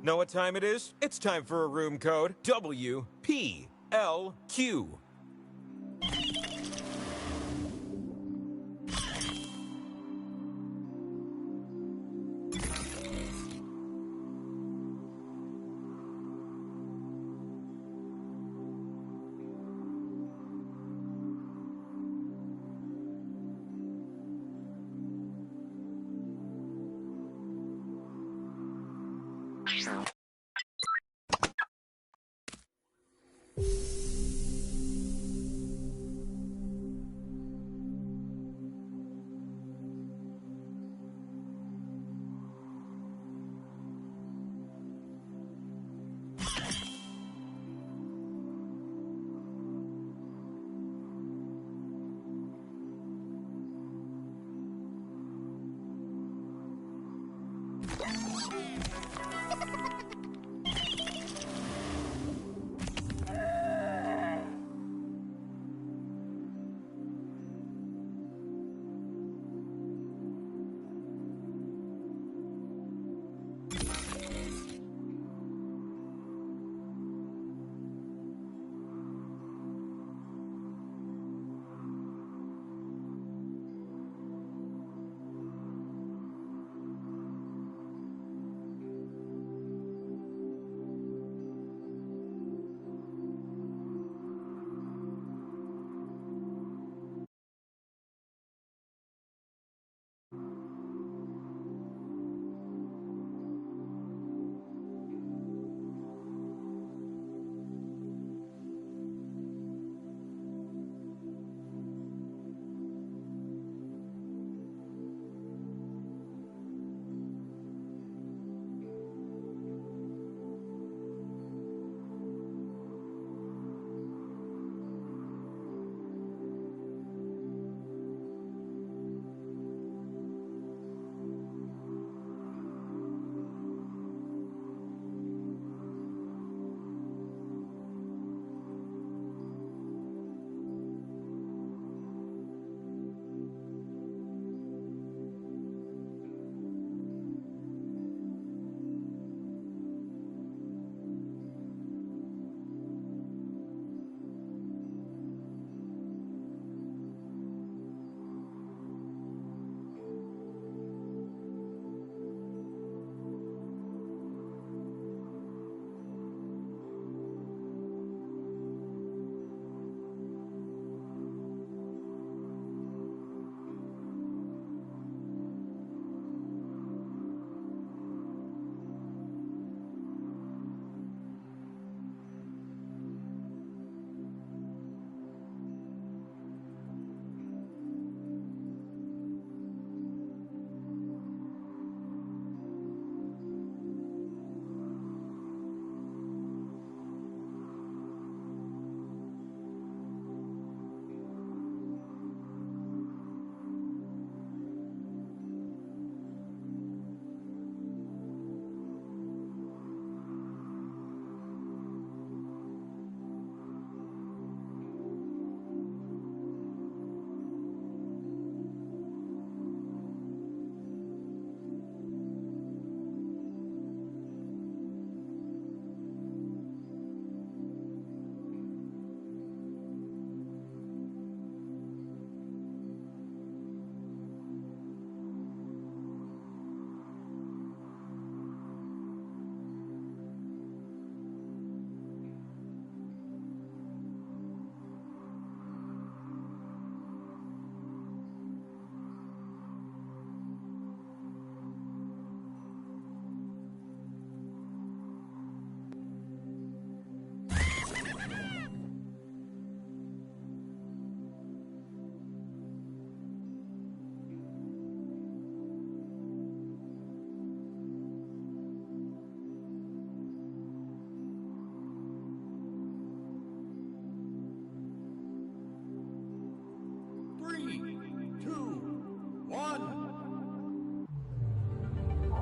Know what time it is? It's time for a room code WPLQ.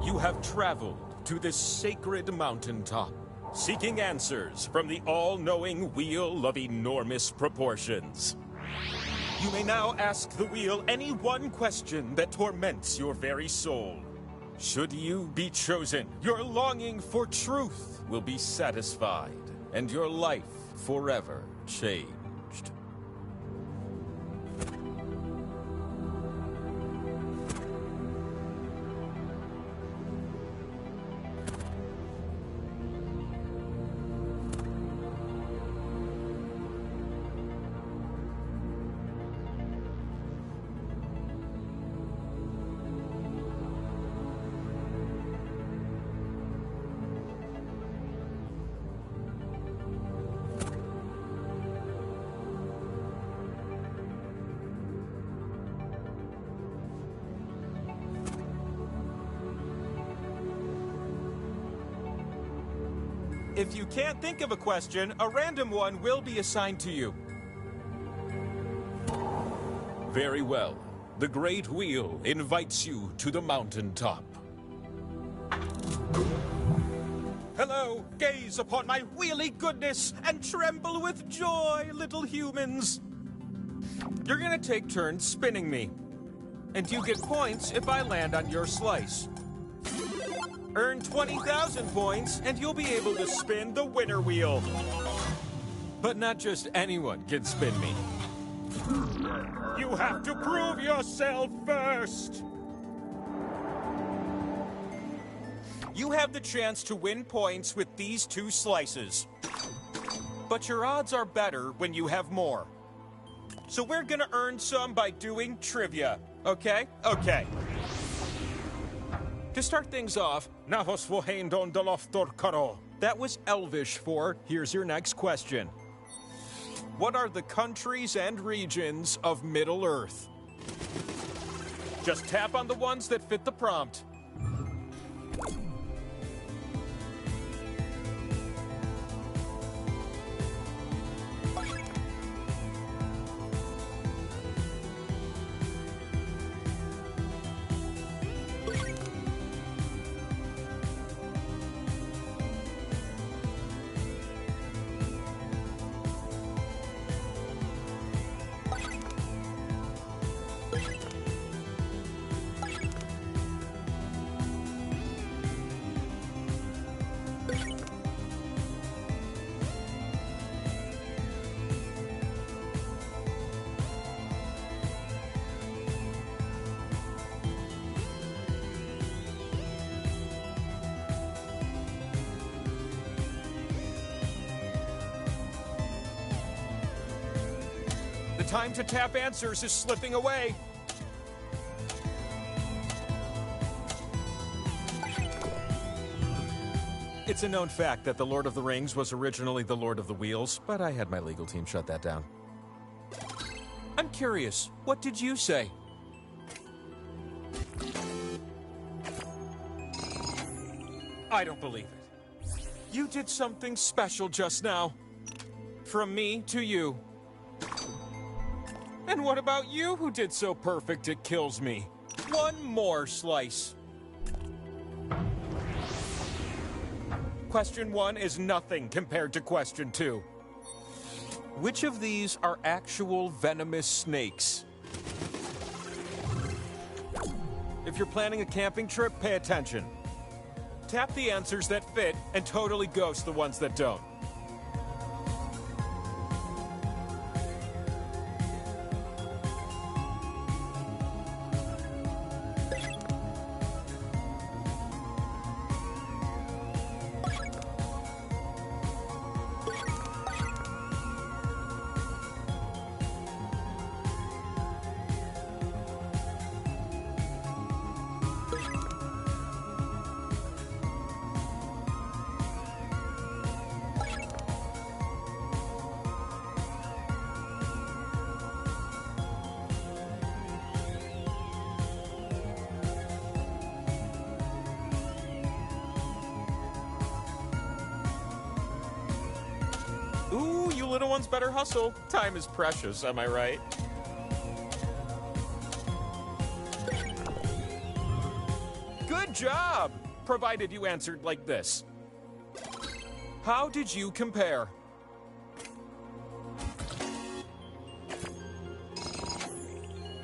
You have traveled to this sacred mountaintop, seeking answers from the all-knowing wheel of enormous proportions. You may now ask the wheel any one question that torments your very soul. Should you be chosen, your longing for truth will be satisfied, and your life forever changed. If you can't think of a question, a random one will be assigned to you. Very well. The Great Wheel invites you to the mountaintop. Hello, gaze upon my wheelie goodness and tremble with joy, little humans. You're gonna take turns spinning me. And you get points if I land on your slice. Earn 20,000 points, and you'll be able to spin the winner wheel. But not just anyone can spin me. You have to prove yourself first! You have the chance to win points with these 2 slices. But your odds are better when you have more. So we're gonna earn some by doing trivia, okay? Okay. To start things off, that was Elvish for, here's your next question. What are the countries and regions of Middle-earth? Just tap on the ones that fit the prompt. The time to tap answers is slipping away. It's a known fact that the Lord of the Rings was originally the Lord of the Wheels, but I had my legal team shut that down. I'm curious, what did you say? I don't believe it. You did something special just now. From me to you. And what about you who did so perfect it kills me? One more slice. Question 1 is nothing compared to question 2. Which of these are actual venomous snakes? If you're planning a camping trip, pay attention. Tap the answers that fit and totally ghost the ones that don't. Ooh, you little ones better hustle. Time is precious, am I right? Good job! Provided you answered like this. How did you compare?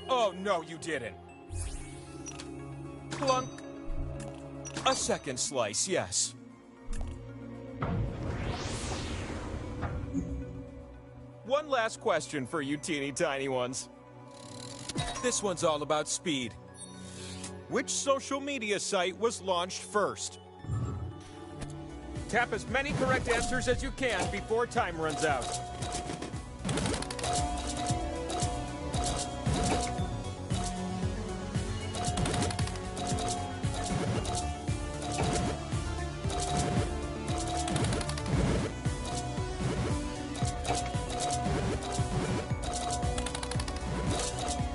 Oh, no, you didn't. Plunk. A second slice, yes. One last question for you teeny tiny ones. This one's all about speed. Which social media site was launched first? Tap as many correct answers as you can before time runs out.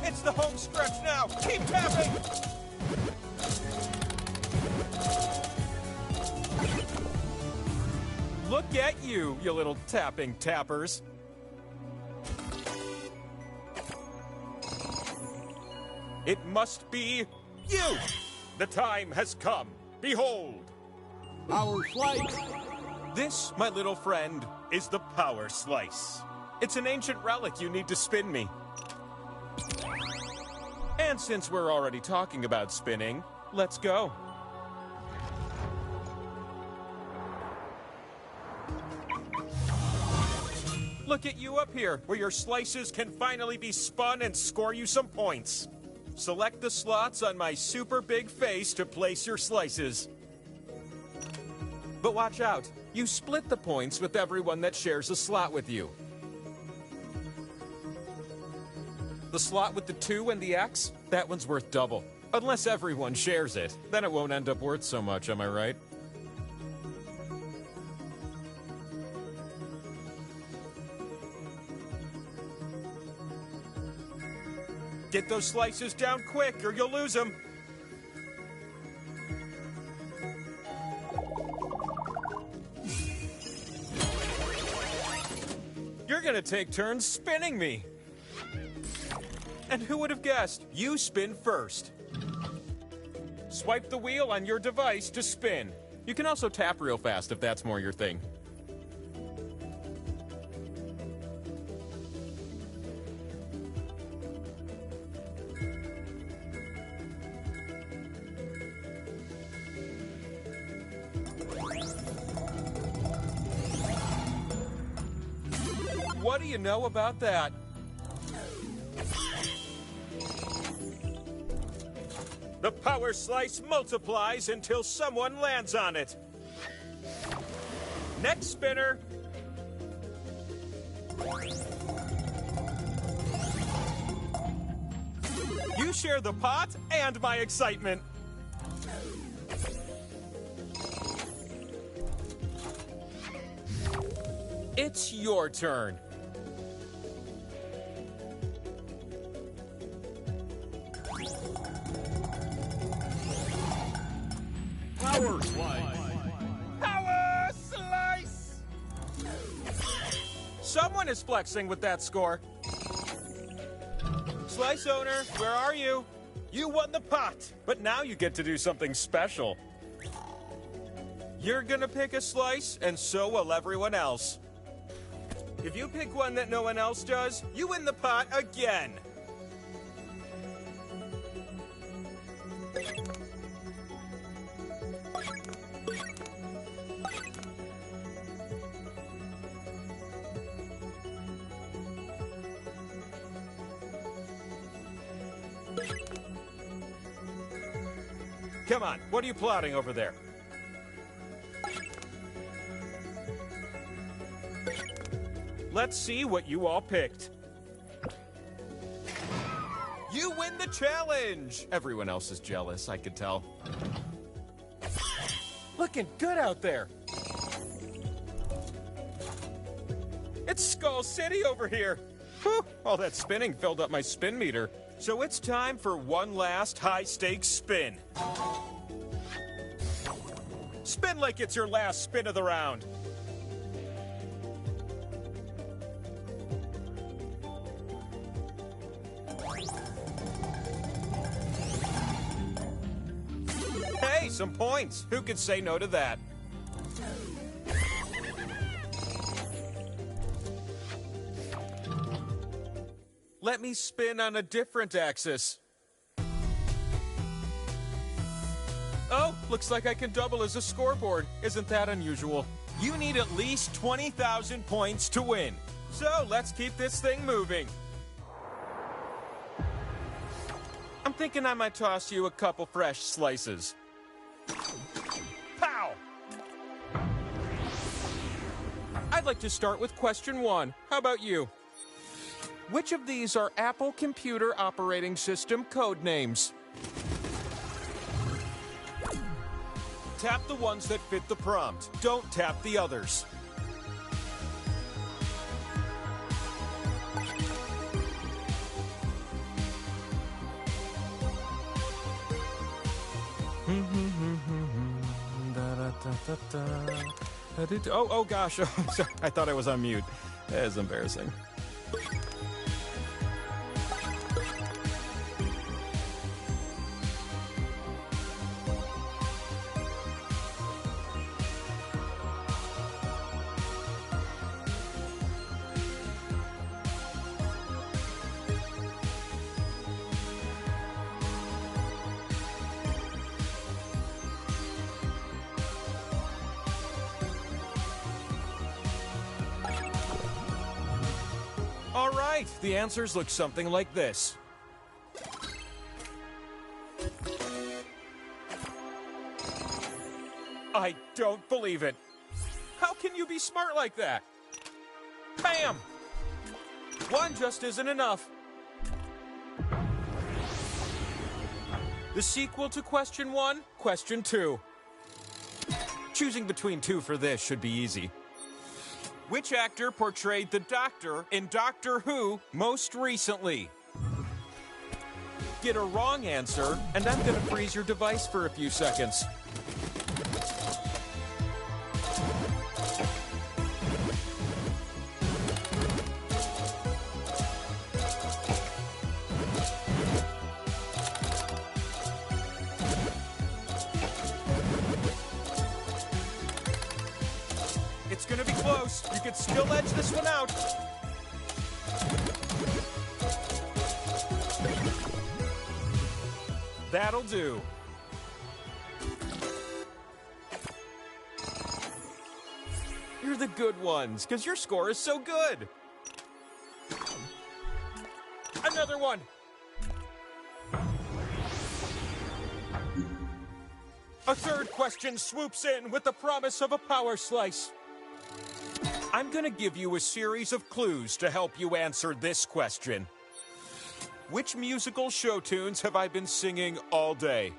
It's the home stretch now. Keep tapping. Look at you, you little tapping tappers. It must be you! The time has come. Behold! Power slice! This, my little friend, is the power slice. It's an ancient relic you need to spin me. And since we're already talking about spinning, let's go. Look at you up here, where your slices can finally be spun and score you some points. Select the slots on my super big face to place your slices. But watch out, you split the points with everyone that shares a slot with you. The slot with the 2 and the X, that one's worth double. Unless everyone shares it, then it won't end up worth so much, am I right? Get those slices down quick or you'll lose them. You're gonna take turns spinning me. And who would have guessed? You spin first. Swipe the wheel on your device to spin. You can also tap real fast if that's more your thing. What do you know about that? The power slice multiplies until someone lands on it. Next spinner. You share the pot and my excitement. It's your turn. Power slice! Power slice! Someone is flexing with that score. Slice owner, where are you? You won the pot, but now you get to do something special. You're gonna pick a slice, and so will everyone else. If you pick one that no one else does, you win the pot again. Come on, what are you plotting over there? Let's see what you all picked. You win the challenge! Everyone else is jealous, I could tell. Looking good out there. It's Skull City over here. Whew, all that spinning filled up my spin meter. So it's time for one last high-stakes spin. Spin like it's your last spin of the round. some points. Who could say no to that? Let me spin on a different axis. Oh, looks like I can double as a scoreboard. Isn't that unusual? You need at least 20,000 points to win. So let's keep this thing moving. I'm thinking I might toss you a couple fresh slices. Pow! I'd like to start with question 1. How about you? Which of these are Apple Computer Operating System code names? Tap the ones that fit the prompt. Don't tap the others. Oh gosh. Oh, sorry. I thought I was on mute. That is embarrassing. All right, the answers look something like this. I don't believe it. How can you be smart like that? Bam! One just isn't enough. The sequel to question 1, question 2. Choosing between 2 for this should be easy. Which actor portrayed the Doctor in Doctor Who most recently? Get a wrong answer, and I'm gonna freeze your device for a few seconds. It's gonna be close. You could still edge this one out. That'll do. You're the good ones, because your score is so good. Another one. A third question swoops in with the promise of a power slice. I'm gonna give you a series of clues to help you answer this question. Which musical show tunes have I been singing all day?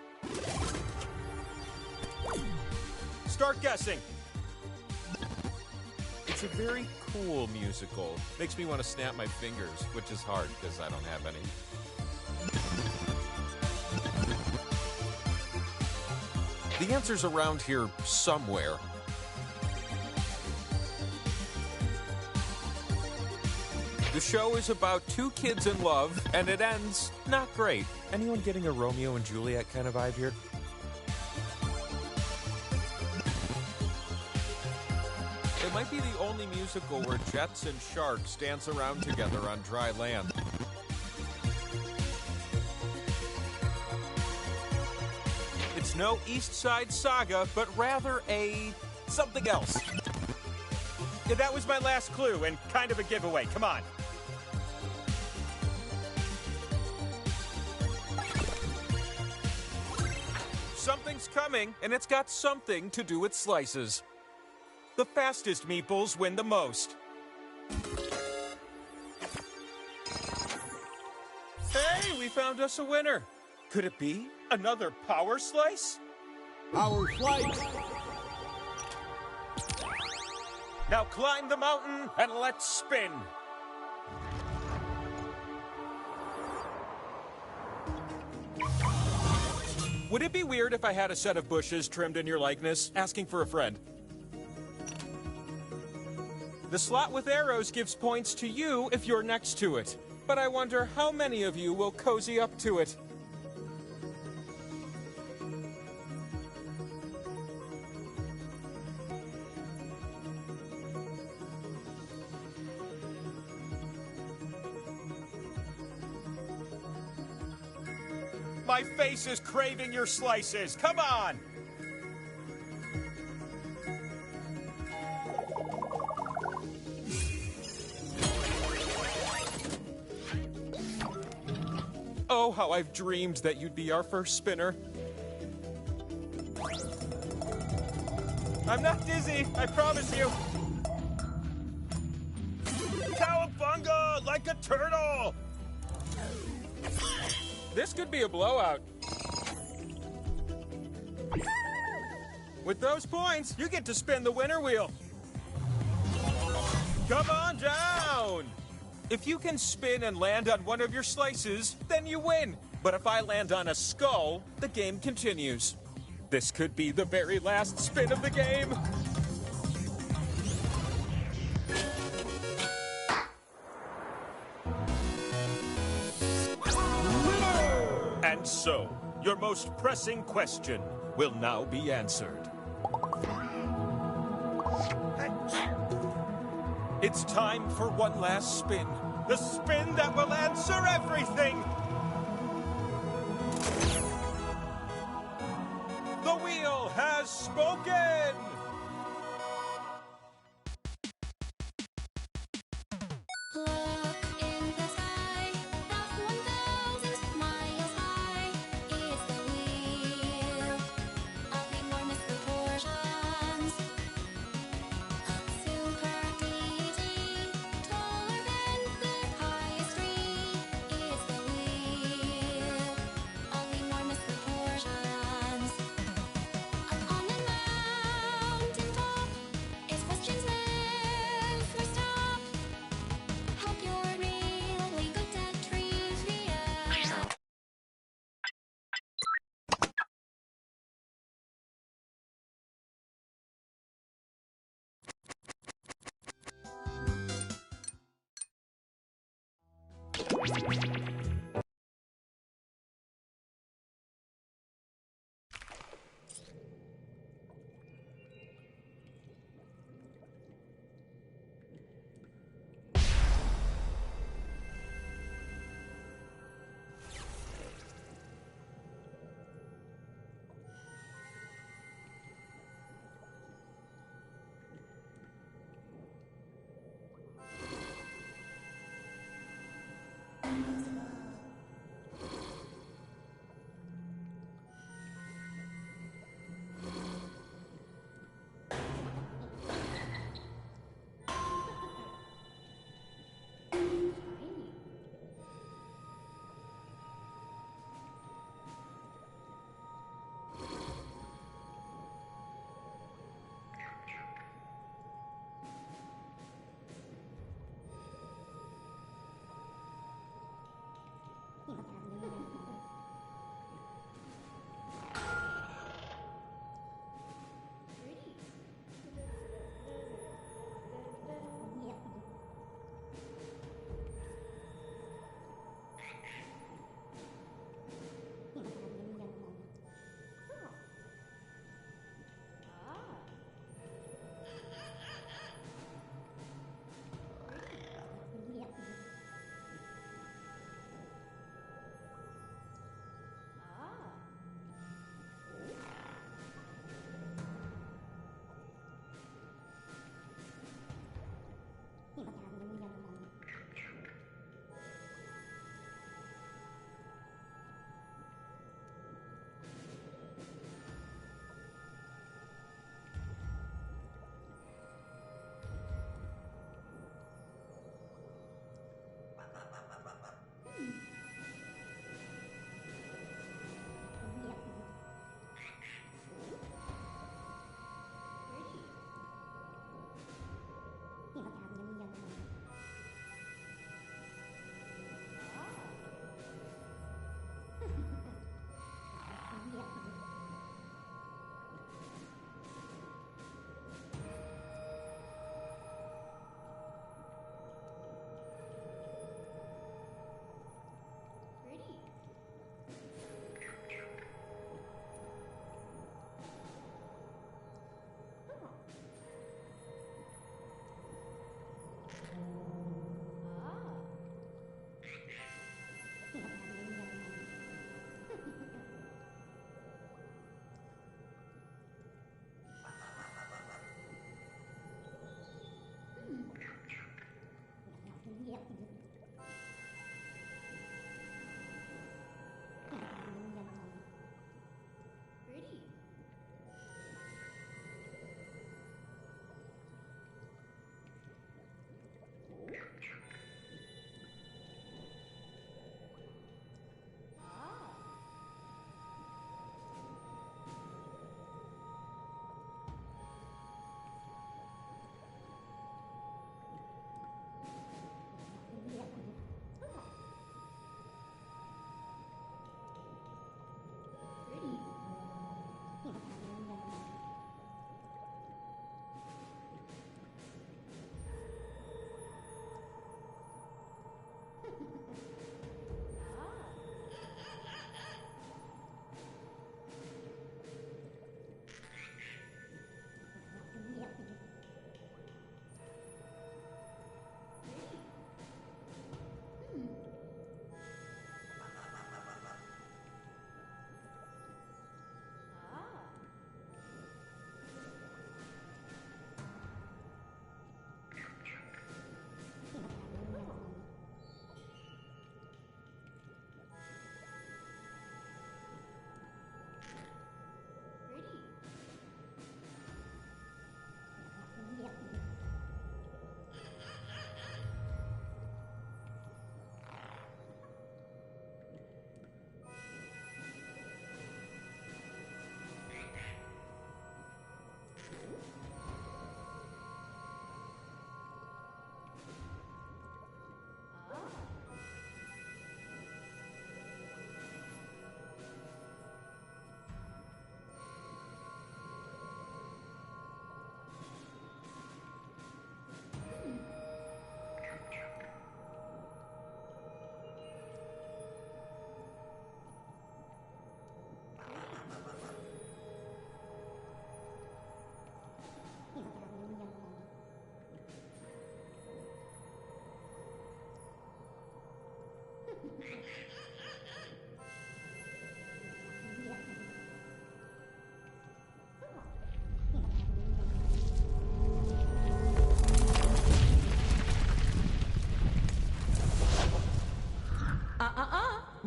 Start guessing. It's a very cool musical. Makes me want to snap my fingers, which is hard because I don't have any. The answer's around here somewhere. The show is about 2 kids in love, and it ends not great. Anyone getting a Romeo and Juliet kind of vibe here? It might be the only musical where jets and sharks dance around together on dry land. It's no East Side Saga, but rather a something else. Yeah, that was my last clue and kind of a giveaway. Come on. Something's coming, and it's got something to do with slices. The fastest meeples win the most. Hey, we found us a winner. Could it be another power slice? Power slice. Now climb the mountain and let's spin. Would it be weird if I had a set of bushes trimmed in your likeness, asking for a friend? The slot with arrows gives points to you if you're next to it, but I wonder how many of you will cozy up to it. My face is craving your slices. Come on! Oh, how I've dreamed that you'd be our first spinner. I'm not dizzy, I promise you. Cowabunga, like a turtle! This could be a blowout. With those points, you get to spin the winner wheel. Come on down! If you can spin and land on one of your slices, then you win. But if I land on a skull, the game continues. This could be the very last spin of the game. And so, your most pressing question will now be answered. It's time for one last spin. The spin that will answer everything! The wheel has spoken! Look in the sky, not 1,000 miles high. It's the wheel of enormous proportions. Super easy, taller than the highest tree. It's the wheel of enormous proportions. Up on a mountain top, its questions never stop. Hope you're really good at trivia.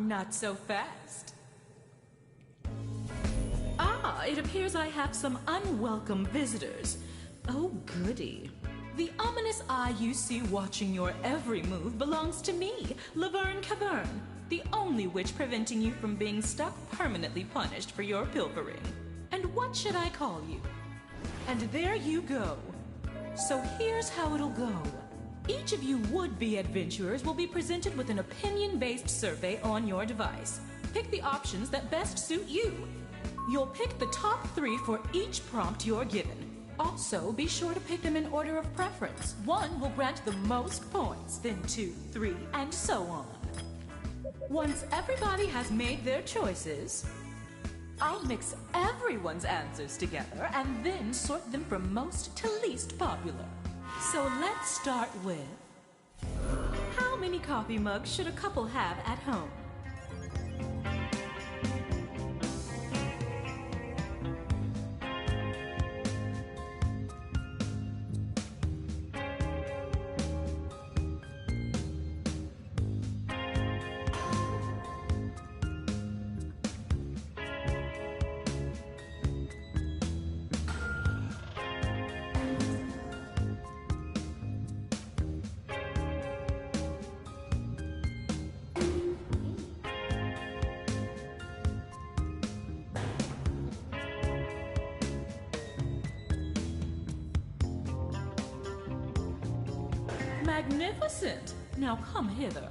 not so fast. Ah, it appears I have some unwelcome visitors. Oh, goody. The ominous eye you see watching your every move belongs to me, Laverne Cavern, the only witch preventing you from being stuck permanently punished for your pilfering. And what should I call you? And there you go. So here's how it'll go. Each of you would-be adventurers will be presented with an opinion-based survey on your device. Pick the options that best suit you. You'll pick the top 3 for each prompt you're given. Also, be sure to pick them in order of preference. 1 will grant the most points, then 2, 3, and so on. Once everybody has made their choices, I'll mix everyone's answers together and then sort them from most to least popular. So let's start with... how many coffee mugs should a couple have at home? Magnificent! Now come hither.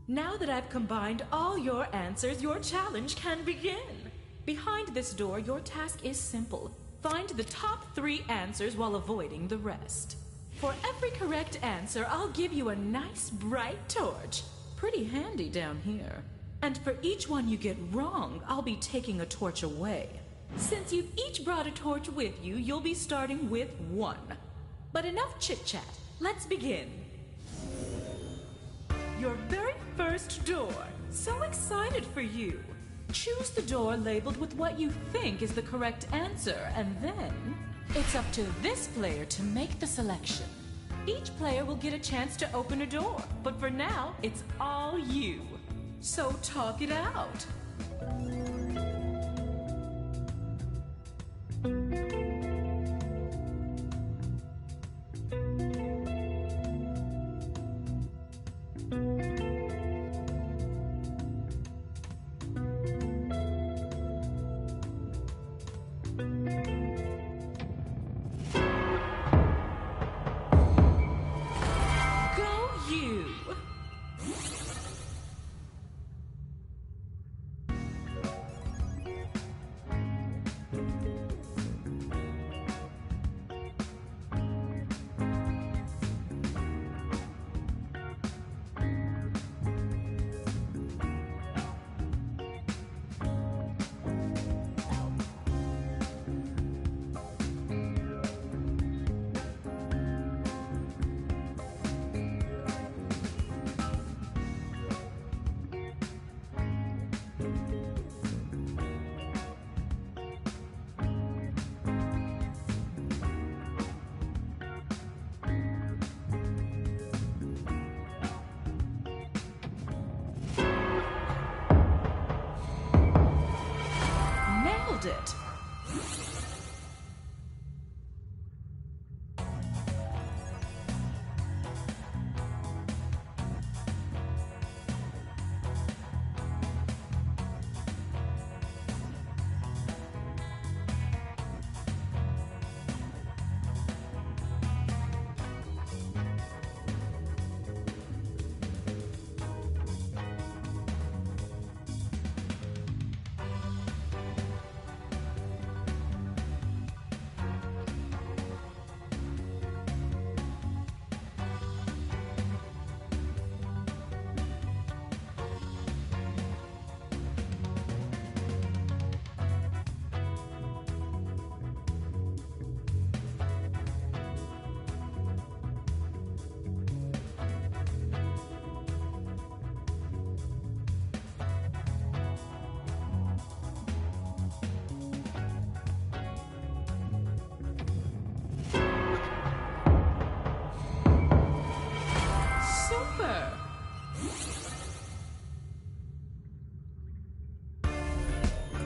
Now that I've combined all your answers, your challenge can begin. Behind this door, your task is simple. Find the top 3 answers while avoiding the rest. For every correct answer, I'll give you a nice bright torch. Pretty handy down here. And for each one you get wrong, I'll be taking a torch away. Since you've each brought a torch with you, you'll be starting with 1. But enough chit-chat. Let's begin. Your very first door. So excited for you. Choose the door labeled with what you think is the correct answer, and then it's up to this player to make the selection. Each player will get a chance to open a door, but for now, it's all you. So talk it out.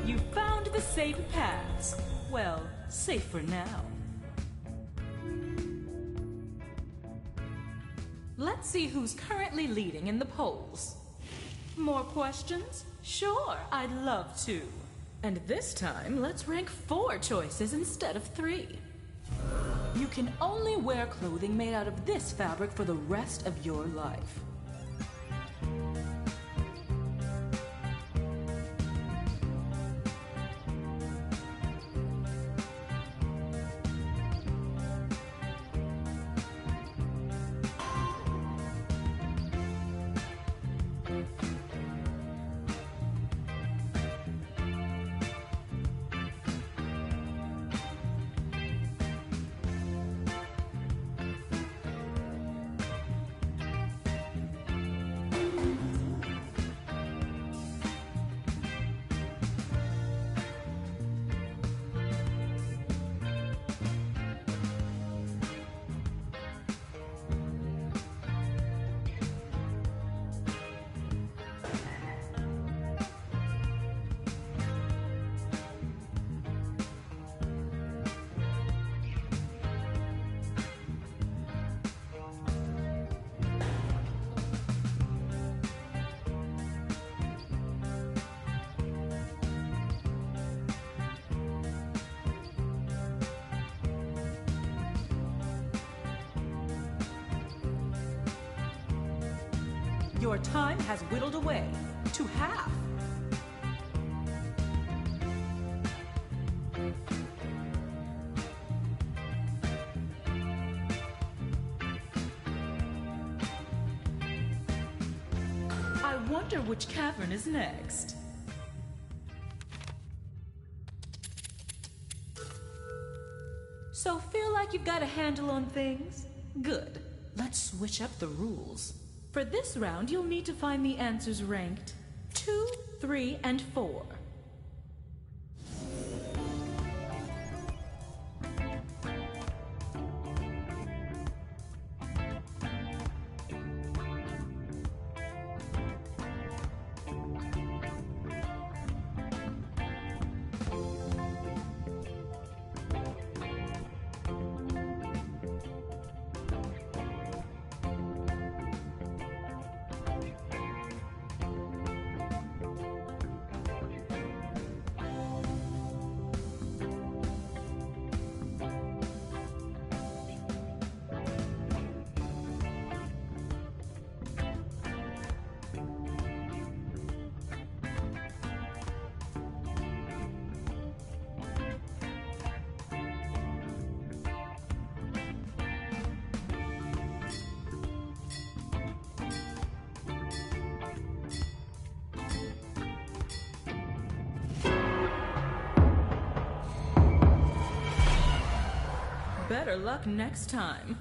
You found the safe paths. Well, safe for now. Let's see who's currently leading in the polls. More questions? Sure, I'd love to. And this time, let's rank 4 choices instead of 3. You can only wear clothing made out of this fabric for the rest of your life. Your time has whittled away to half. I wonder which cavern is next. So feel like you've got a handle on things? Good. Let's switch up the rules. For this round, you'll need to find the answers ranked 2, 3, and 4. Better luck next time.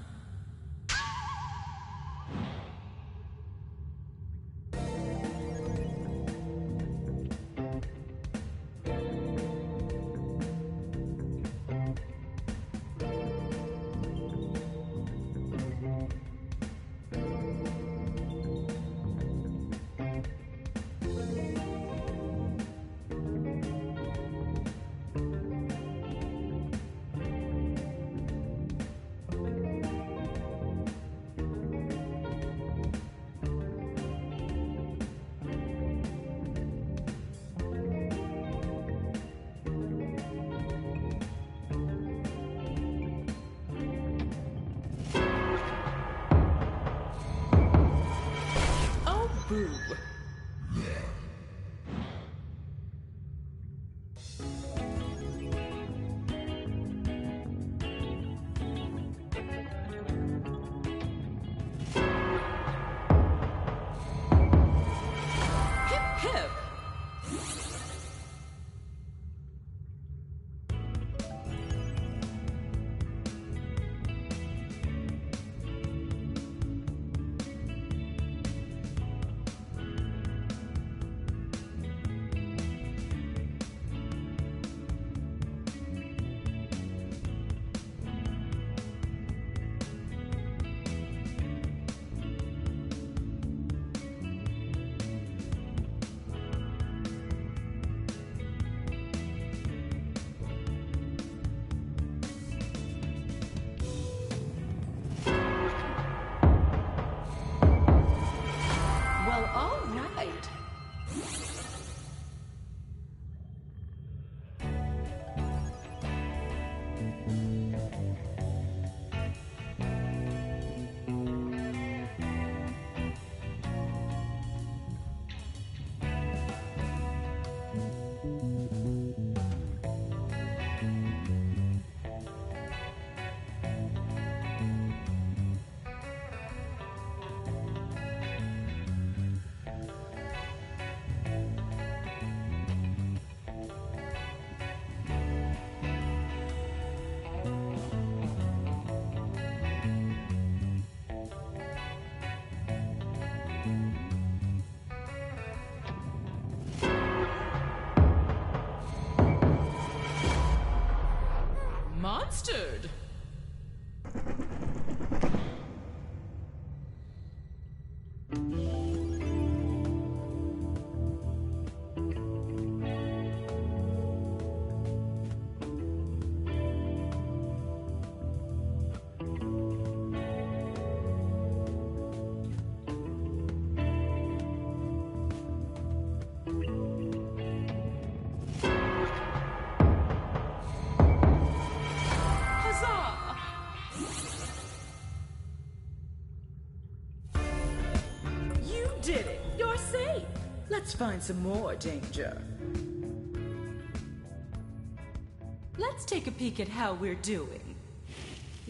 did it! You're safe! Let's find some more danger. Let's take a peek at how we're doing.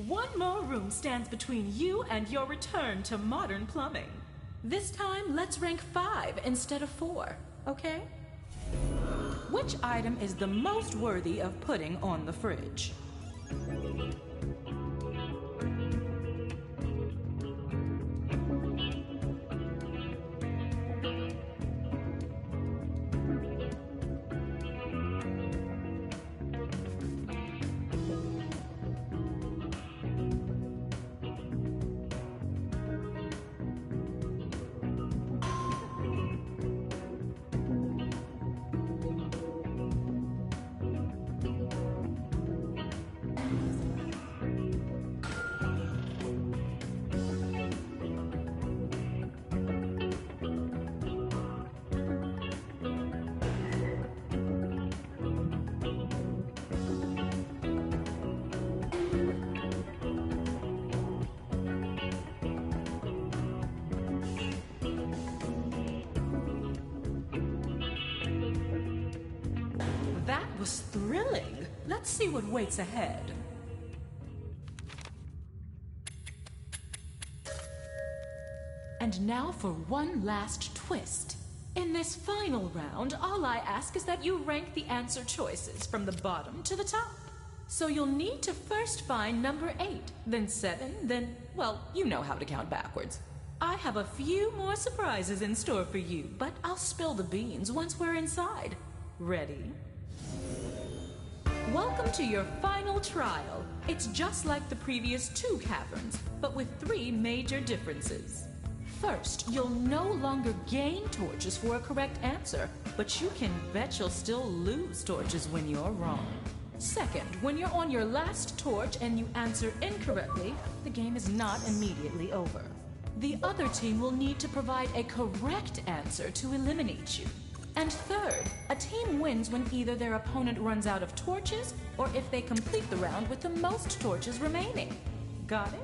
One more room stands between you and your return to modern plumbing. This time, let's rank 5 instead of 4, okay? Which item is the most worthy of putting on the fridge? That was thrilling. Let's see what waits ahead. And now for one last twist. In this final round, all I ask is that you rank the answer choices from the bottom to the top. So you'll need to first find number 8, then 7, then, well, you know how to count backwards. I have a few more surprises in store for you, but I'll spill the beans once we're inside. Ready? Welcome to your final trial. It's just like the previous 2 caverns, but with 3 major differences. First, you'll no longer gain torches for a correct answer, but you can bet you'll still lose torches when you're wrong. Second, when you're on your last torch and you answer incorrectly, the game is not immediately over. The other team will need to provide a correct answer to eliminate you. And third, a team wins when either their opponent runs out of torches or if they complete the round with the most torches remaining. Got it?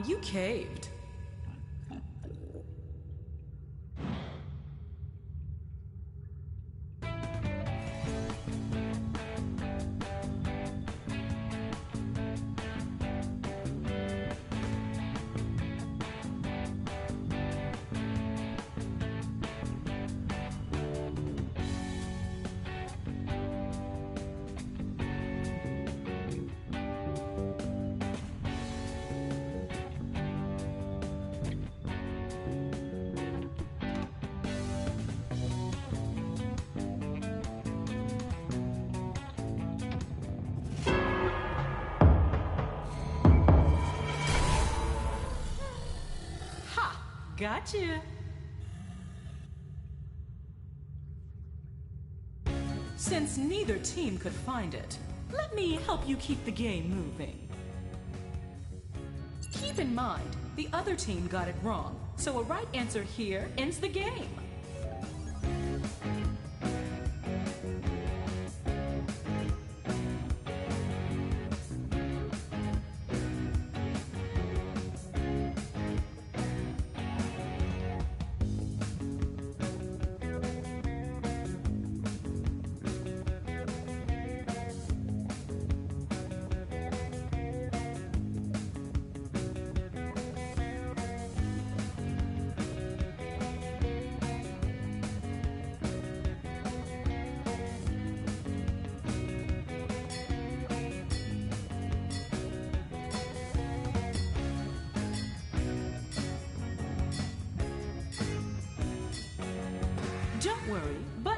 You caved. Gotcha. Since neither team could find it, let me help you keep the game moving. Keep in mind, the other team got it wrong, so a right answer here ends the game.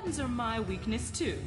Puns are my weakness too.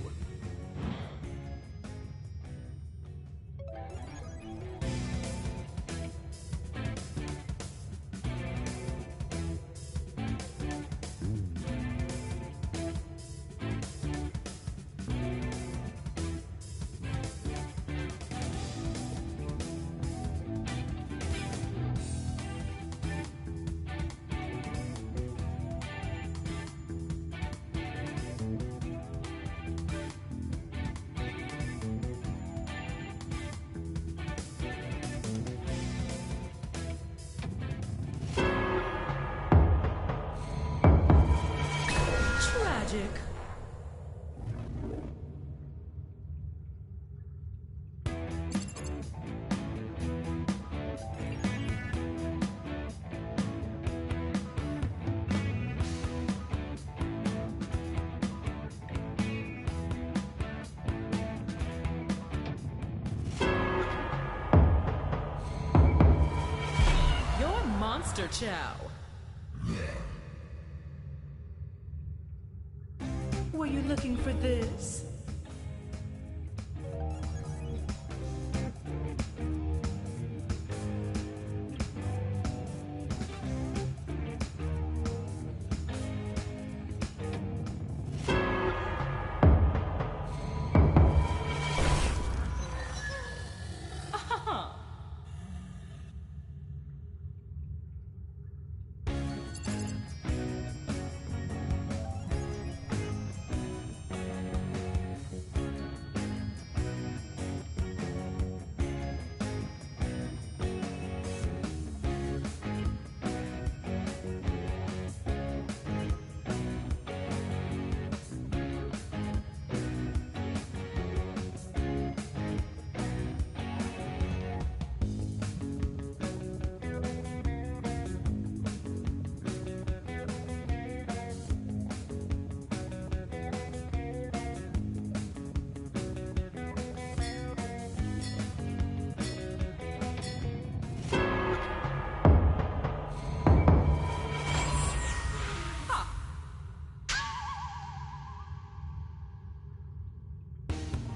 Tragic. You're Monster Chow. Were you looking for this?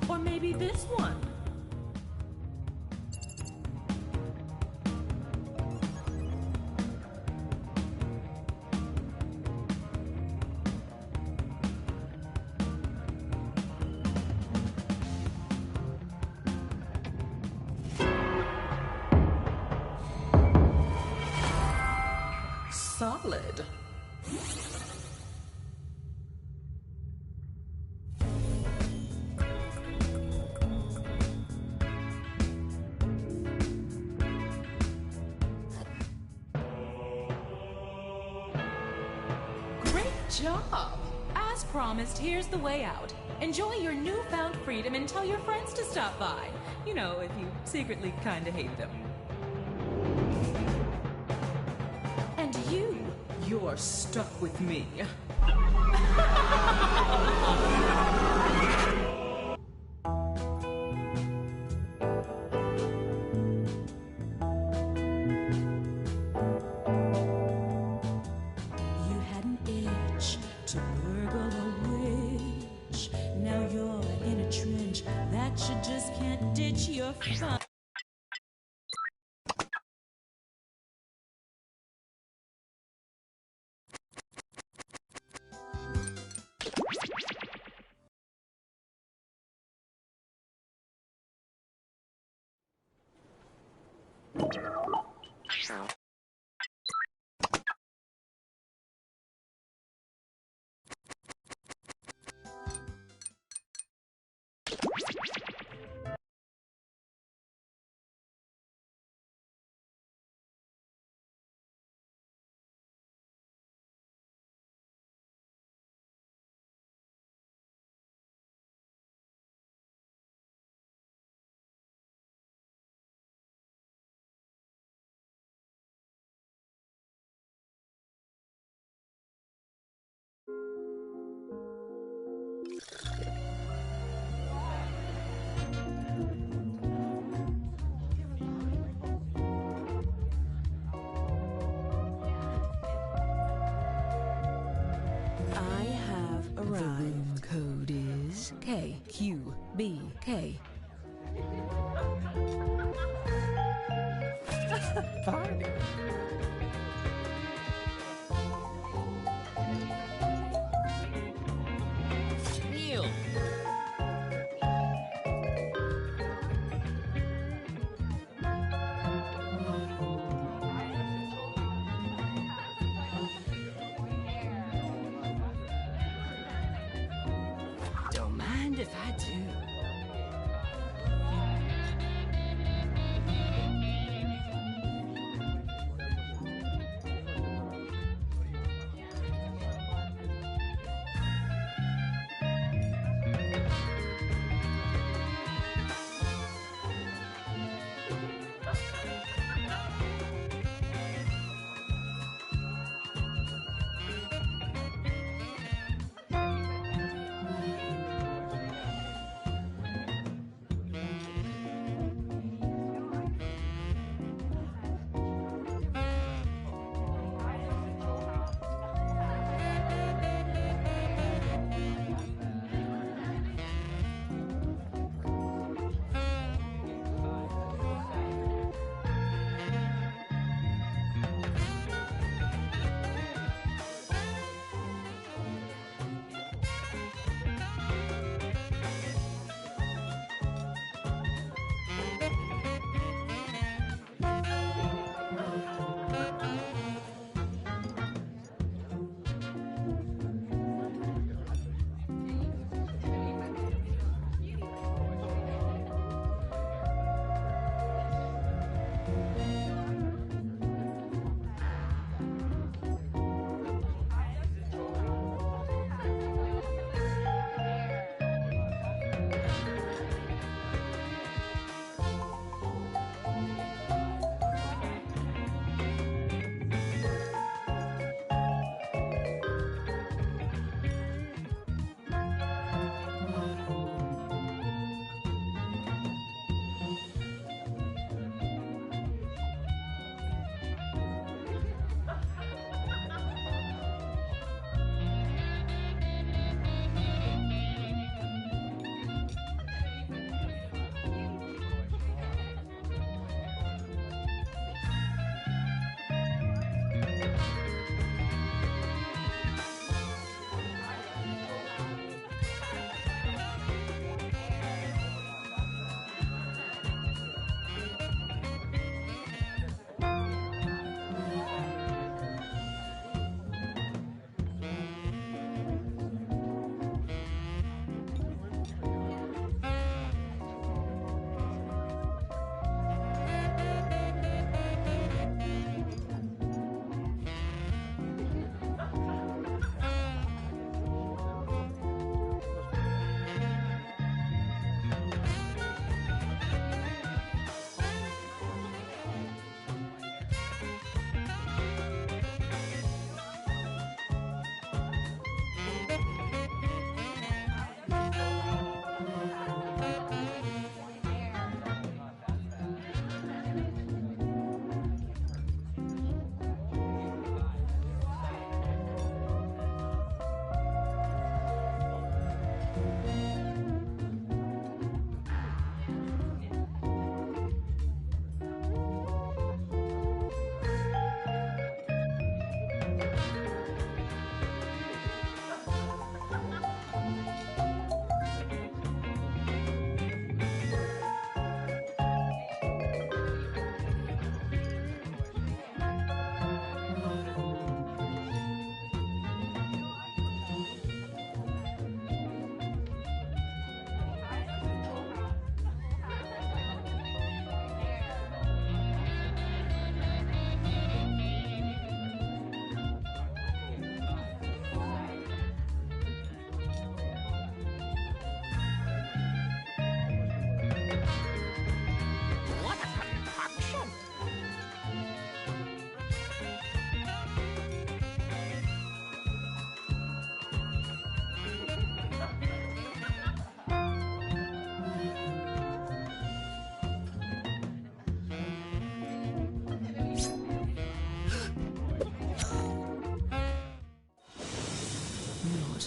Or maybe this one. Solid. Great job! As promised, here's the way out. Enjoy your newfound freedom and tell your friends to stop by. You know, if you secretly kinda hate them. And you're stuck with me. You had an itch to burgle a witch. Now you're in a trench that you just can't ditch. Your fun. K Q B K. Fine. Neil. Don't mind if I do.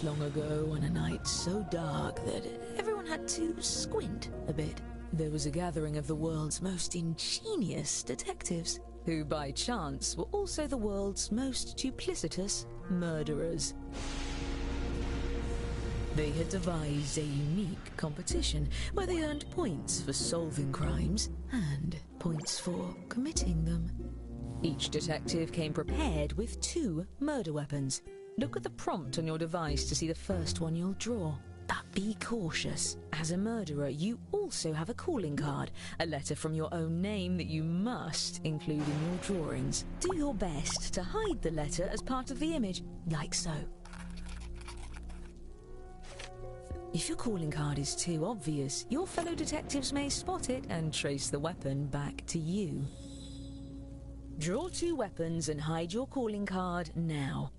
Once long ago, on a night so dark that everyone had to squint a bit, there was a gathering of the world's most ingenious detectives, who by chance were also the world's most duplicitous murderers. They had devised a unique competition where they earned points for solving crimes and points for committing them. Each detective came prepared with 2 murder weapons. Look at the prompt on your device to see the first one you'll draw. But be cautious. As a murderer, you also have a calling card, a letter from your own name that you must include in your drawings. Do your best to hide the letter as part of the image, like so. If your calling card is too obvious, your fellow detectives may spot it and trace the weapon back to you. Draw 2 weapons and hide your calling card now.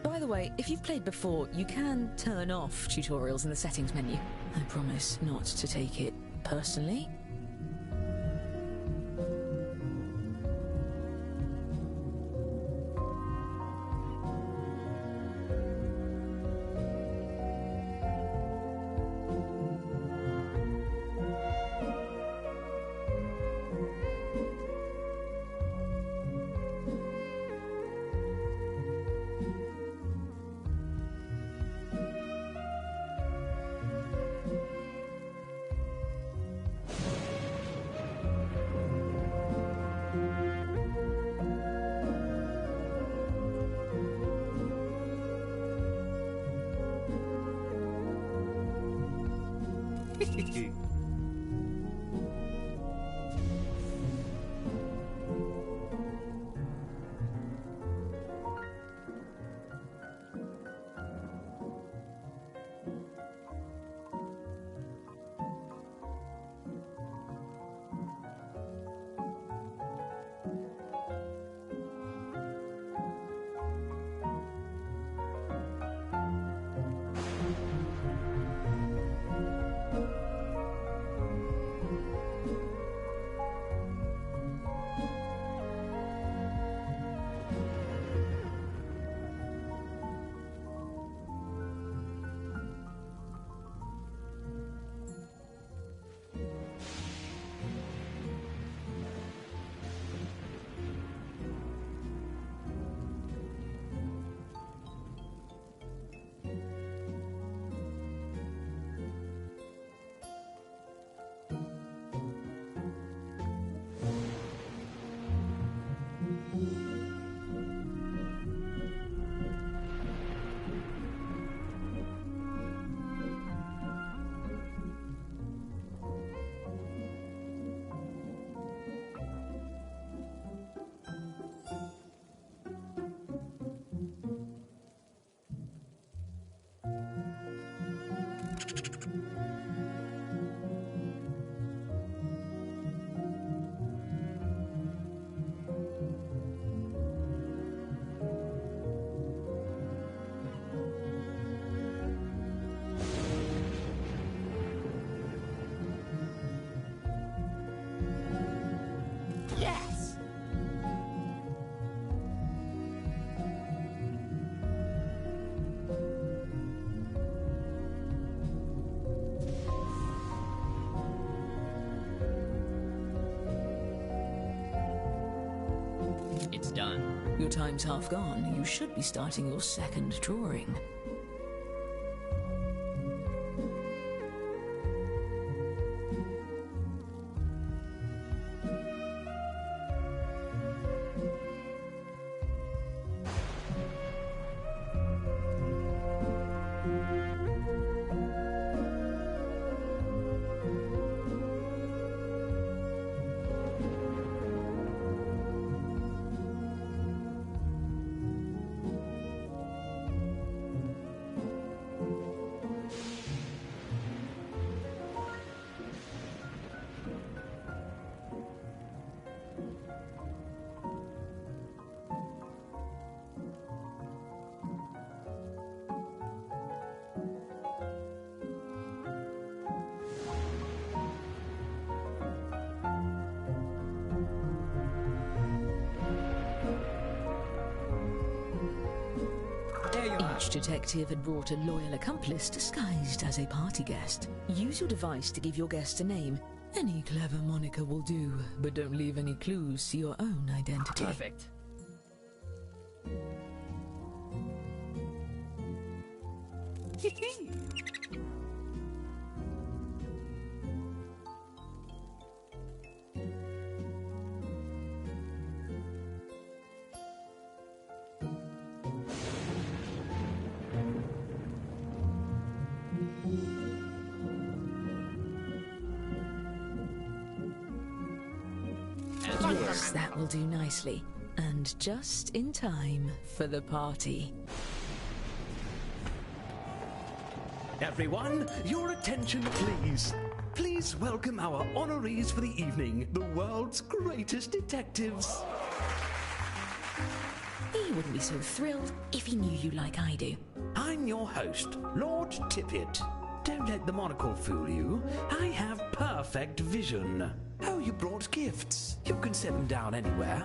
By the way, if you've played before, you can turn off tutorials in the settings menu. I promise not to take it personally. Yes! It's done. Your time's half gone. You should be starting your second drawing. Each detective had brought a loyal accomplice disguised as a party guest. Use your device to give your guest a name. Any clever moniker will do, but don't leave any clues to your own identity. Perfect. Yes, that will do nicely. And just in time for the party. Everyone, your attention please. Please welcome our honorees for the evening, the world's greatest detectives. He wouldn't be so thrilled if he knew you like I do. I'm your host, Lord Tippett. Don't let the monocle fool you. I have perfect vision. Oh, you brought gifts. You can set them down anywhere.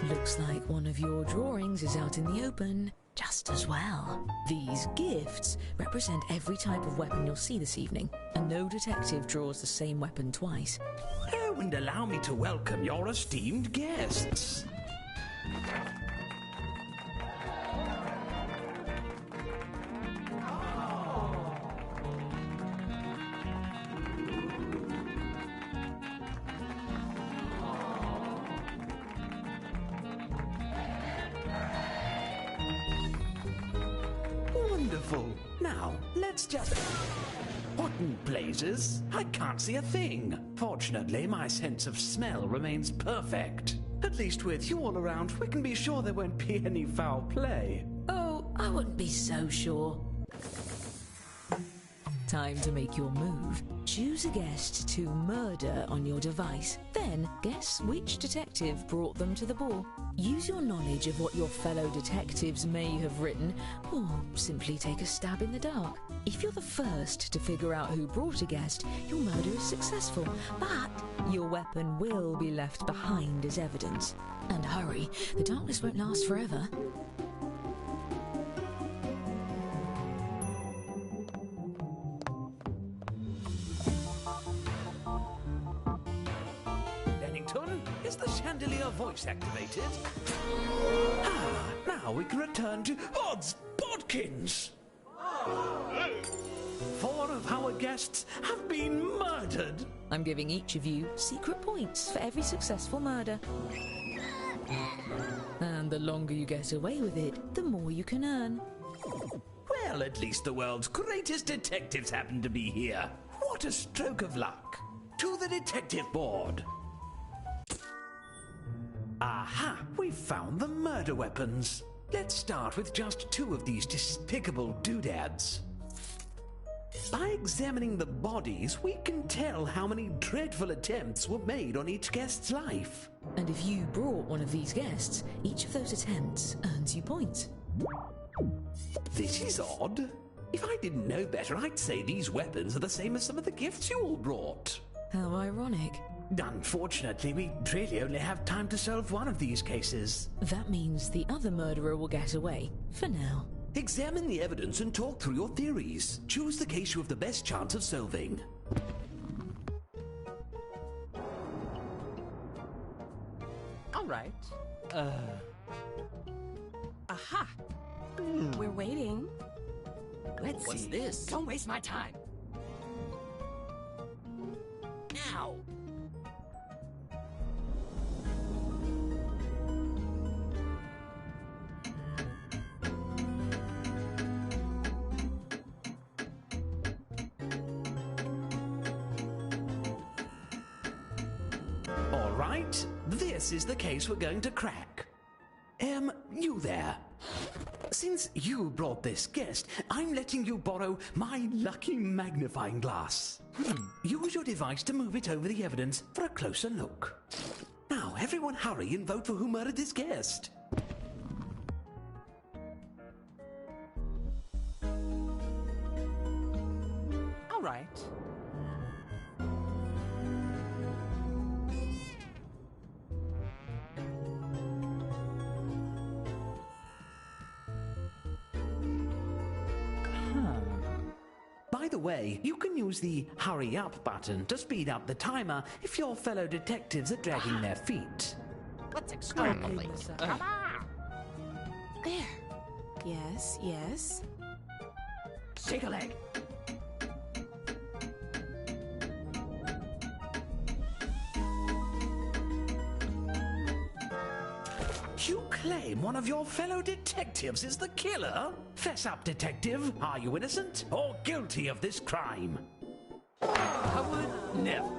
Looks like one of your drawings is out in the open, just as well. These gifts represent every type of weapon you'll see this evening, and no detective draws the same weapon twice. Oh, and allow me to welcome your esteemed guests. Wonderful. Now, let's just... What in blazes? I can't see a thing. Fortunately, my sense of smell remains perfect. At least with you all around, we can be sure there won't be any foul play. Oh, I wouldn't be so sure. Time to make your move. Choose a guest to murder on your device. Then guess which detective brought them to the ball. Use your knowledge of what your fellow detectives may have written, or simply take a stab in the dark. If you're the first to figure out who brought a guest, your murder is successful, but your weapon will be left behind as evidence. And hurry, the darkness won't last forever. Is the chandelier voice activated? Now we can return to Odds Bodkins! 4 of our guests have been murdered! I'm giving each of you secret points for every successful murder. And the longer you get away with it, the more you can earn. Well, at least the world's greatest detectives happen to be here. What a stroke of luck! To the detective board! Aha! We've found the murder weapons. Let's start with just 2 of these despicable doodads. By examining the bodies, we can tell how many dreadful attempts were made on each guest's life. And if you brought one of these guests, each of those attempts earns you points. This is odd. If I didn't know better, I'd say these weapons are the same as some of the gifts you all brought. How ironic. Unfortunately, we really only have time to solve one of these cases. That means the other murderer will get away, for now. Examine the evidence and talk through your theories. Choose the case you have the best chance of solving. All right. Aha! We're waiting. Let's What's see. this? Don't waste my time. Now. All right, this is the case we're going to crack. You there. Since you brought this guest, I'm letting you borrow my lucky magnifying glass. Use your device to move it over the evidence for a closer look. Now, everyone hurry and vote for who murdered this guest. All right. the way, you can use the hurry up button to speed up the timer if your fellow detectives are dragging their feet. Let's extrapolate. Come on. There. Yes, yes. Shake a leg. You claim one of your fellow detectives is the killer? Fess up, detective. Are you innocent or guilty of this crime? I would never.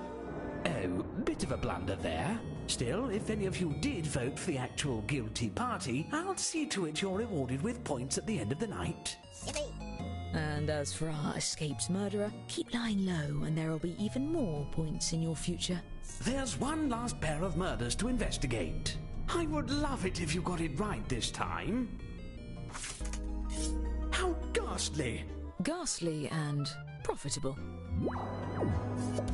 Oh, bit of a blunder there. Still, if any of you did vote for the actual guilty party, I'll see to it you're rewarded with points at the end of the night. And as for our escaped murderer, keep lying low and there will be even more points in your future. There's one last pair of murders to investigate. I would love it if you got it right this time. How ghastly! Ghastly and profitable.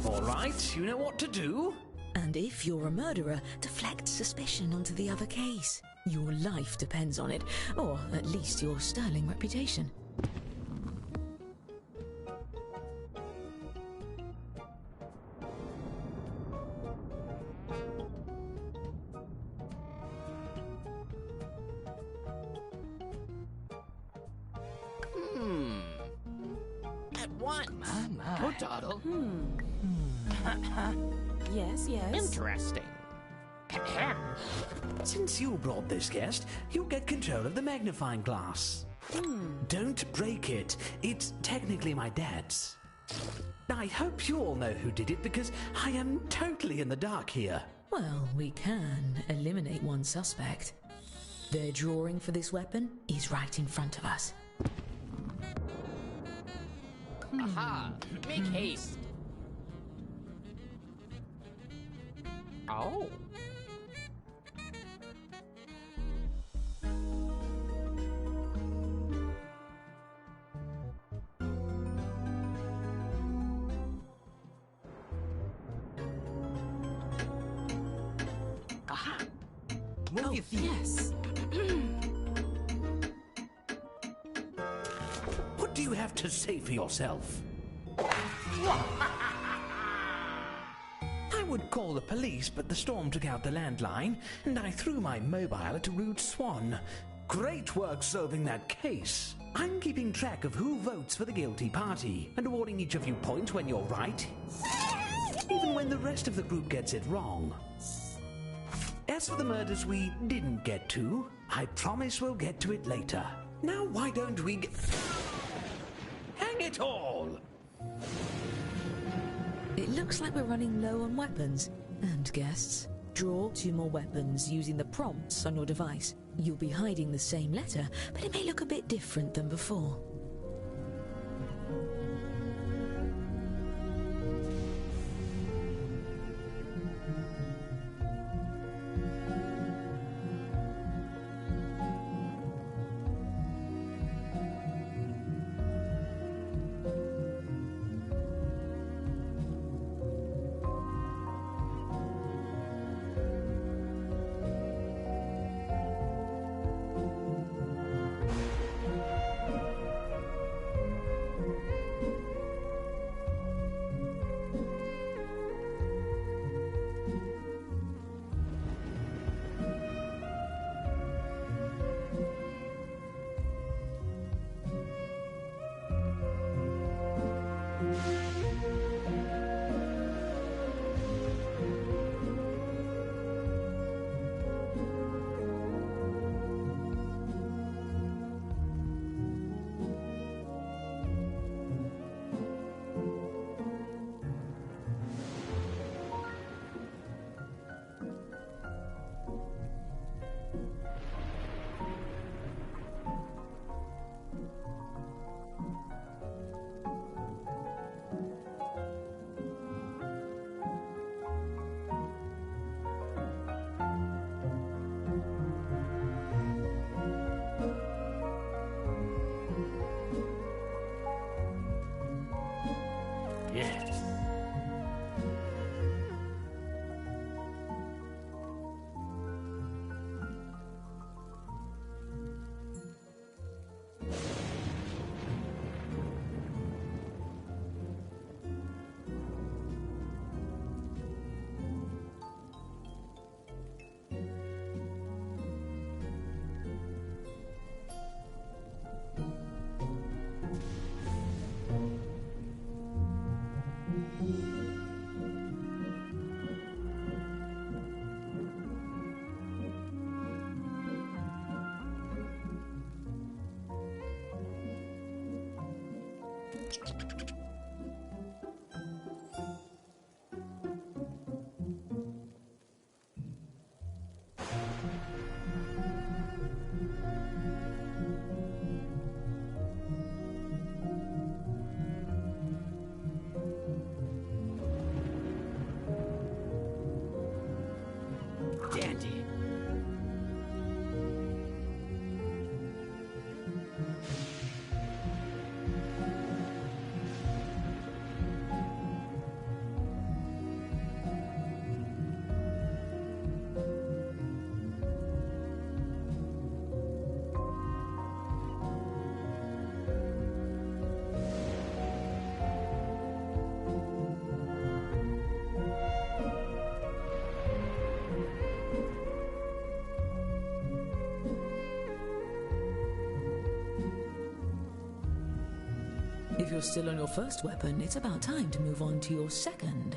All right, you know what to do. And if you're a murderer, deflect suspicion onto the other case. Your life depends on it, or at least your sterling reputation. At once. Oh, Doddle. Yes, yes. Interesting. Ahem. Since you brought this guest, you get control of the magnifying glass. Don't break it. It's technically my dad's. I hope you all know who did it because I am totally in the dark here. Well, we can eliminate one suspect. Their drawing for this weapon is right in front of us. Aha. Make haste. Oh. Aha. Move your feet. Yes. What do you have to say for yourself? I would call the police, but the storm took out the landline, and I threw my mobile at a rude swan. Great work solving that case. I'm keeping track of who votes for the guilty party, and awarding each of you points when you're right, even when the rest of the group gets it wrong. As for the murders we didn't get to, I promise we'll get to it later. Now why don't we Hang it all! It looks like we're running low on weapons. And guests, draw 2 more weapons using the prompts on your device. You'll be hiding the same letter, but it may look a bit different than before. Yes. Dandy. If you're still on your first weapon, it's about time to move on to your second.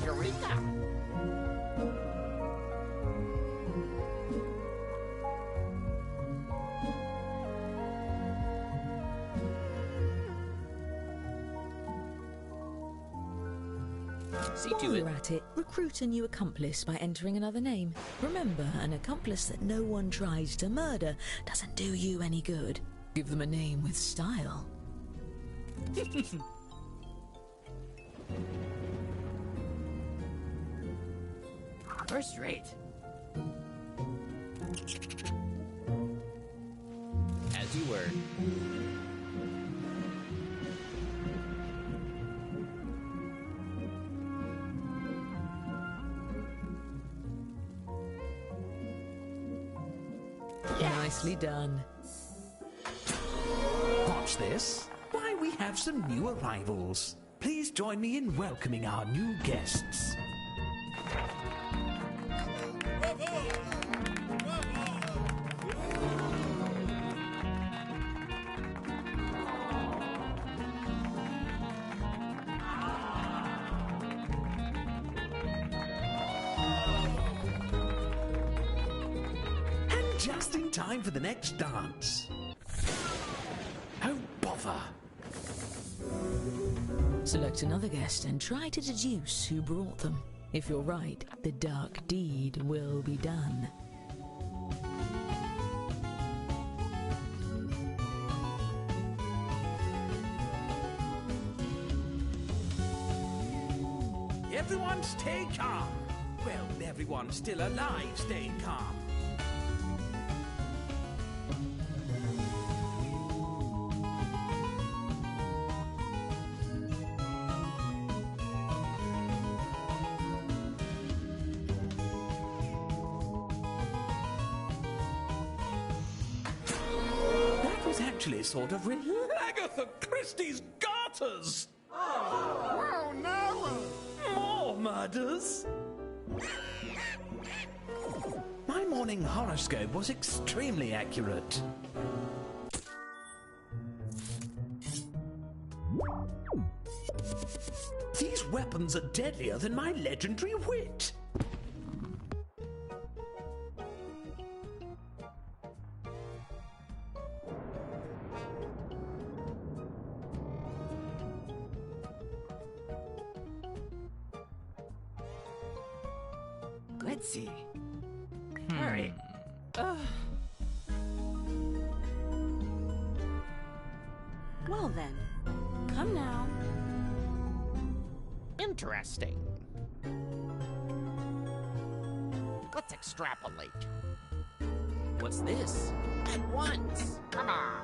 Eureka! See While to it. you're at it, recruit a new accomplice by entering another name. Remember, an accomplice that no one tries to murder doesn't do you any good. Give them a name with style. First rate. As you were. Nicely done. Watch this. Why, we have some new arrivals. Please join me in welcoming our new guests. And just in time for the next dance. Oh, bother. Select another guest and try to deduce who brought them. If you're right, the dark deed will be done. Everyone stay calm. Well, everyone still alive staying calm. That was actually sort of Agatha Christie's garters. Oh, no! More murders? My morning horoscope was extremely accurate. These weapons are deadlier than my legendary wit. Let's see. Hurry. Well then, come now. Interesting. Let's extrapolate. What's this? At once. Come on.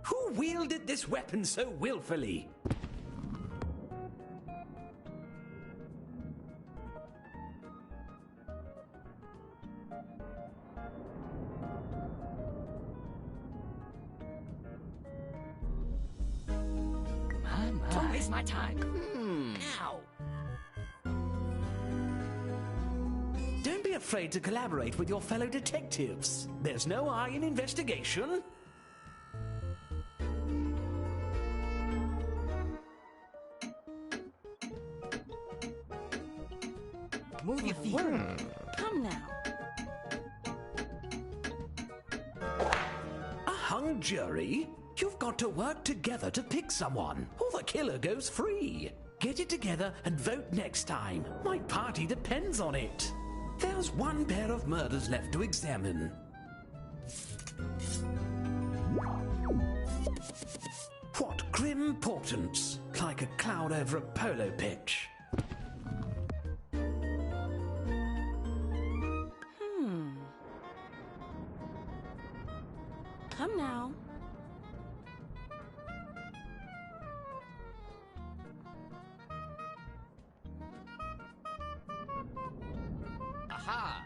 Who wielded this weapon so willfully? waste my time. Now. Don't be afraid to collaborate with your fellow detectives. There's no I in investigation. Move your feet. Come now. A hung jury? You've got to work together to pick someone, or the killer goes free. Get it together and vote next time. My party depends on it. There's one pair of murders left to examine. What grim portents, like a cloud over a polo pitch. Come now. Aha!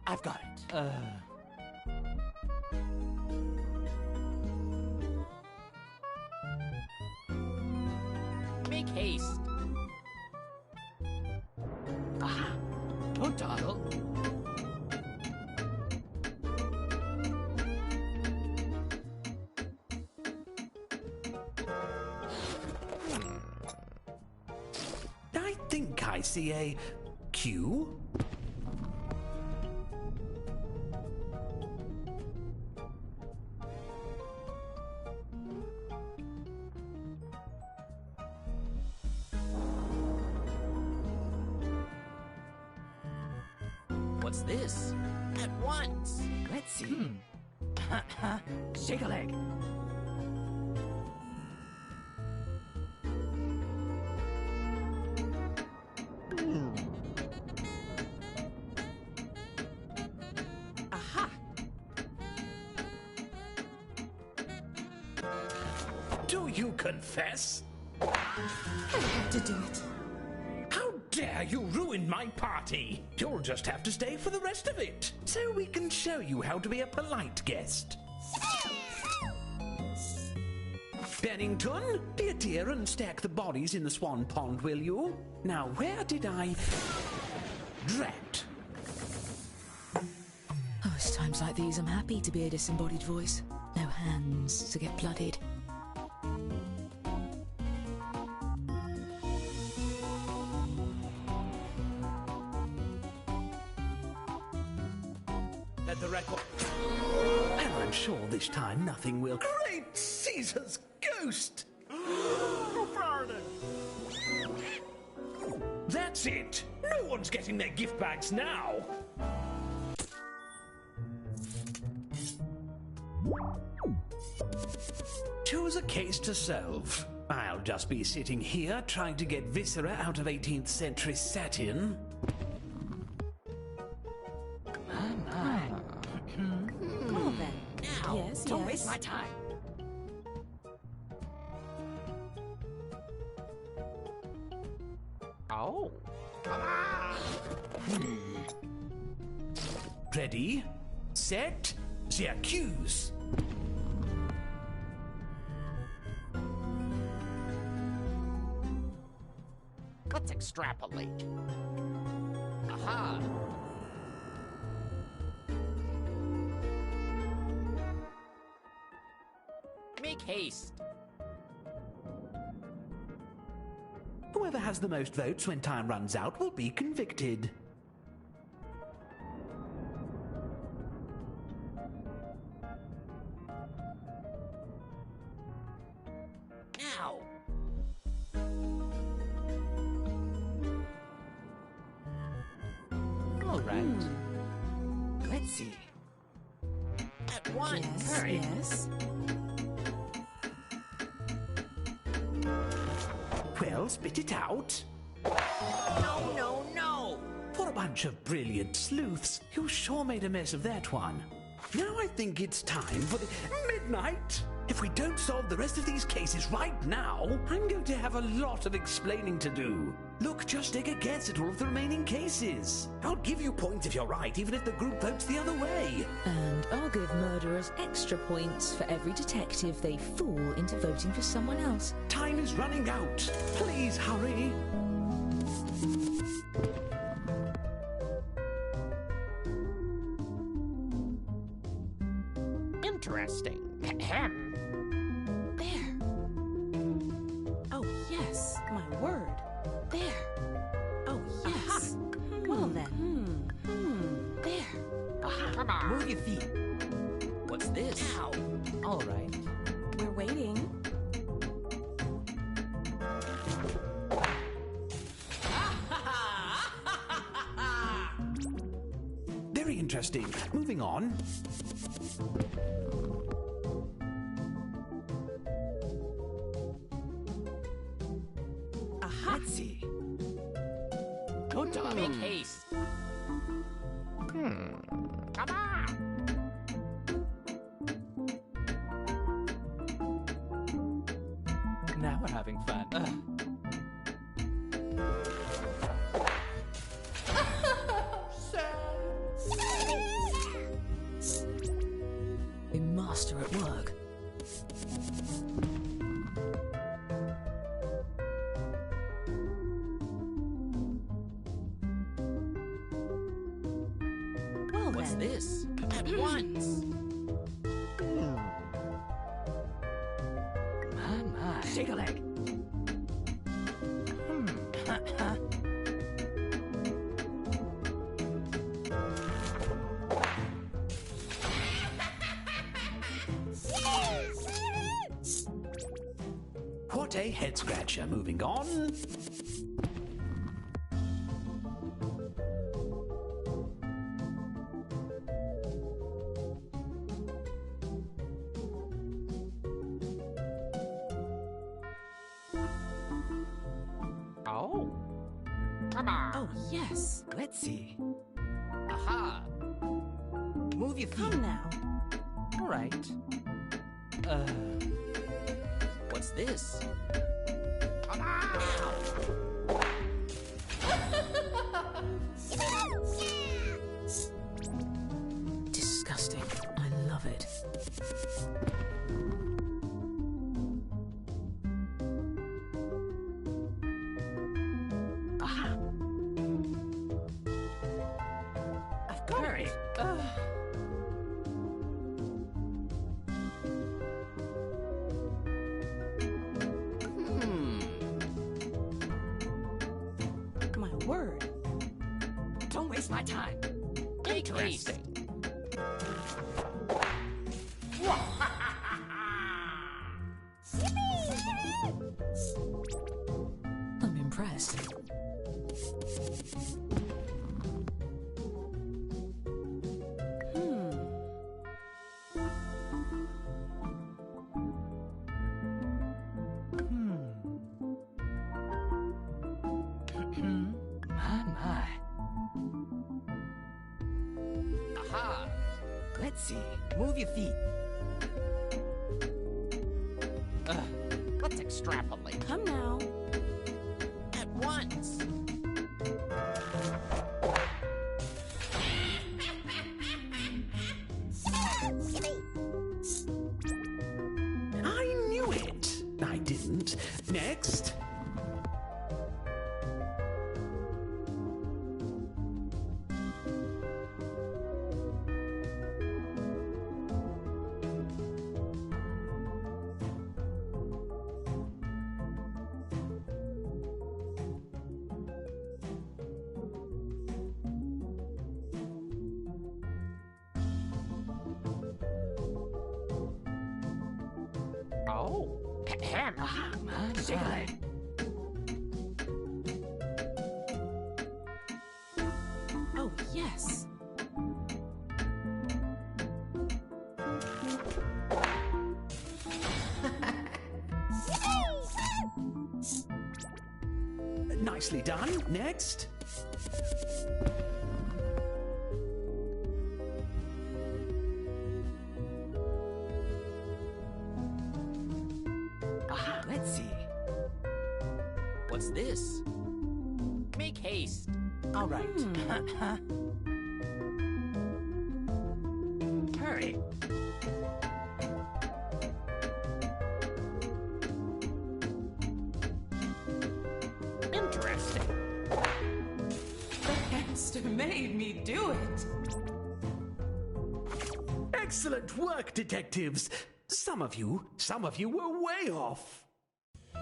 I've got it. Make haste. Aha! Don't dawdle. I think I see a Q. What's this? At once. Let's see. Shake a leg. Aha! Do you confess? I had to do it. How dare you ruin my party? You'll just have to stay for the rest of it, so we can show you how to be a polite guest. Bennington, be a dear and stack the bodies in the swan pond, will you? Now, where did I... Drat. Oh, it's times like these I'm happy to be a disembodied voice. No hands to get bloodied. Let the record... And I'm sure this time nothing will... Great Caesar's ghost! That's it! No one's getting their gift bags now! Choose a case to solve. I'll just be sitting here trying to get viscera out of 18th century satin. Well then. Now. Yes, Don't yes. waste my time. Oh. Ready, set, the accuse. Let's extrapolate. Aha! Make haste. Whoever has the most votes when time runs out will be convicted. Now. All right. Let's see. At once. Yes, Hurry. yes. Well, spit it out. No, no, no. For a bunch of brilliant sleuths, you sure made a mess of that one. Now I think it's time for the night. If we don't solve the rest of these cases right now, I'm going to have a lot of explaining to do. Look, just take a guess at all of the remaining cases. I'll give you points if you're right, even if the group votes the other way. And I'll give murderers extra points for every detective they fool into voting for someone else. Time is running out. Please hurry. Interesting. There. Oh, yes. My word. There. Oh, yes. Well then. There. Come on. Move your feet. What's this? Now. All right. We're waiting. Very interesting. Moving on. Let's see. Good job. Make haste. Come on. Now we're having fun. A master at work. Well What's then. this? At once. My. Shake a leg. What a head scratcher. Moving on. Oh. Come on. Oh, yes. Let's see. Aha. Move your feet. Come now. All right. What's this? Come on. Disgusting. I love it. Aha. I've got Hurry. it. My word. Don't waste my time. Make haste. Interesting. I'm impressed. My. Aha. Let's see. Move your feet. Let's extrapolate. Come now. At once. I knew it. I didn't. Next. Oh. Shake a leg. Oh, yes. Nicely done. Next. Let's see. What's this? Make haste. All right. Hurry. Interesting. The hamster made me do it. Excellent work, detectives. Some of you were way off.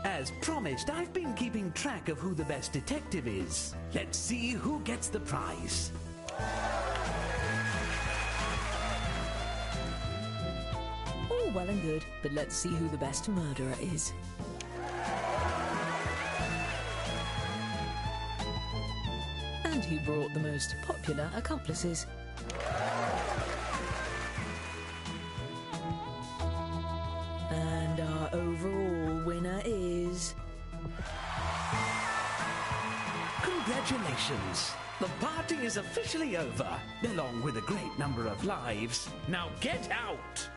As promised, I've been keeping track of who the best detective is. Let's see who gets the prize. All well and good, but let's see who the best murderer is. And who brought the most popular accomplices. And our overall winner is... Congratulations! The party is officially over, along with a great number of lives. Now get out!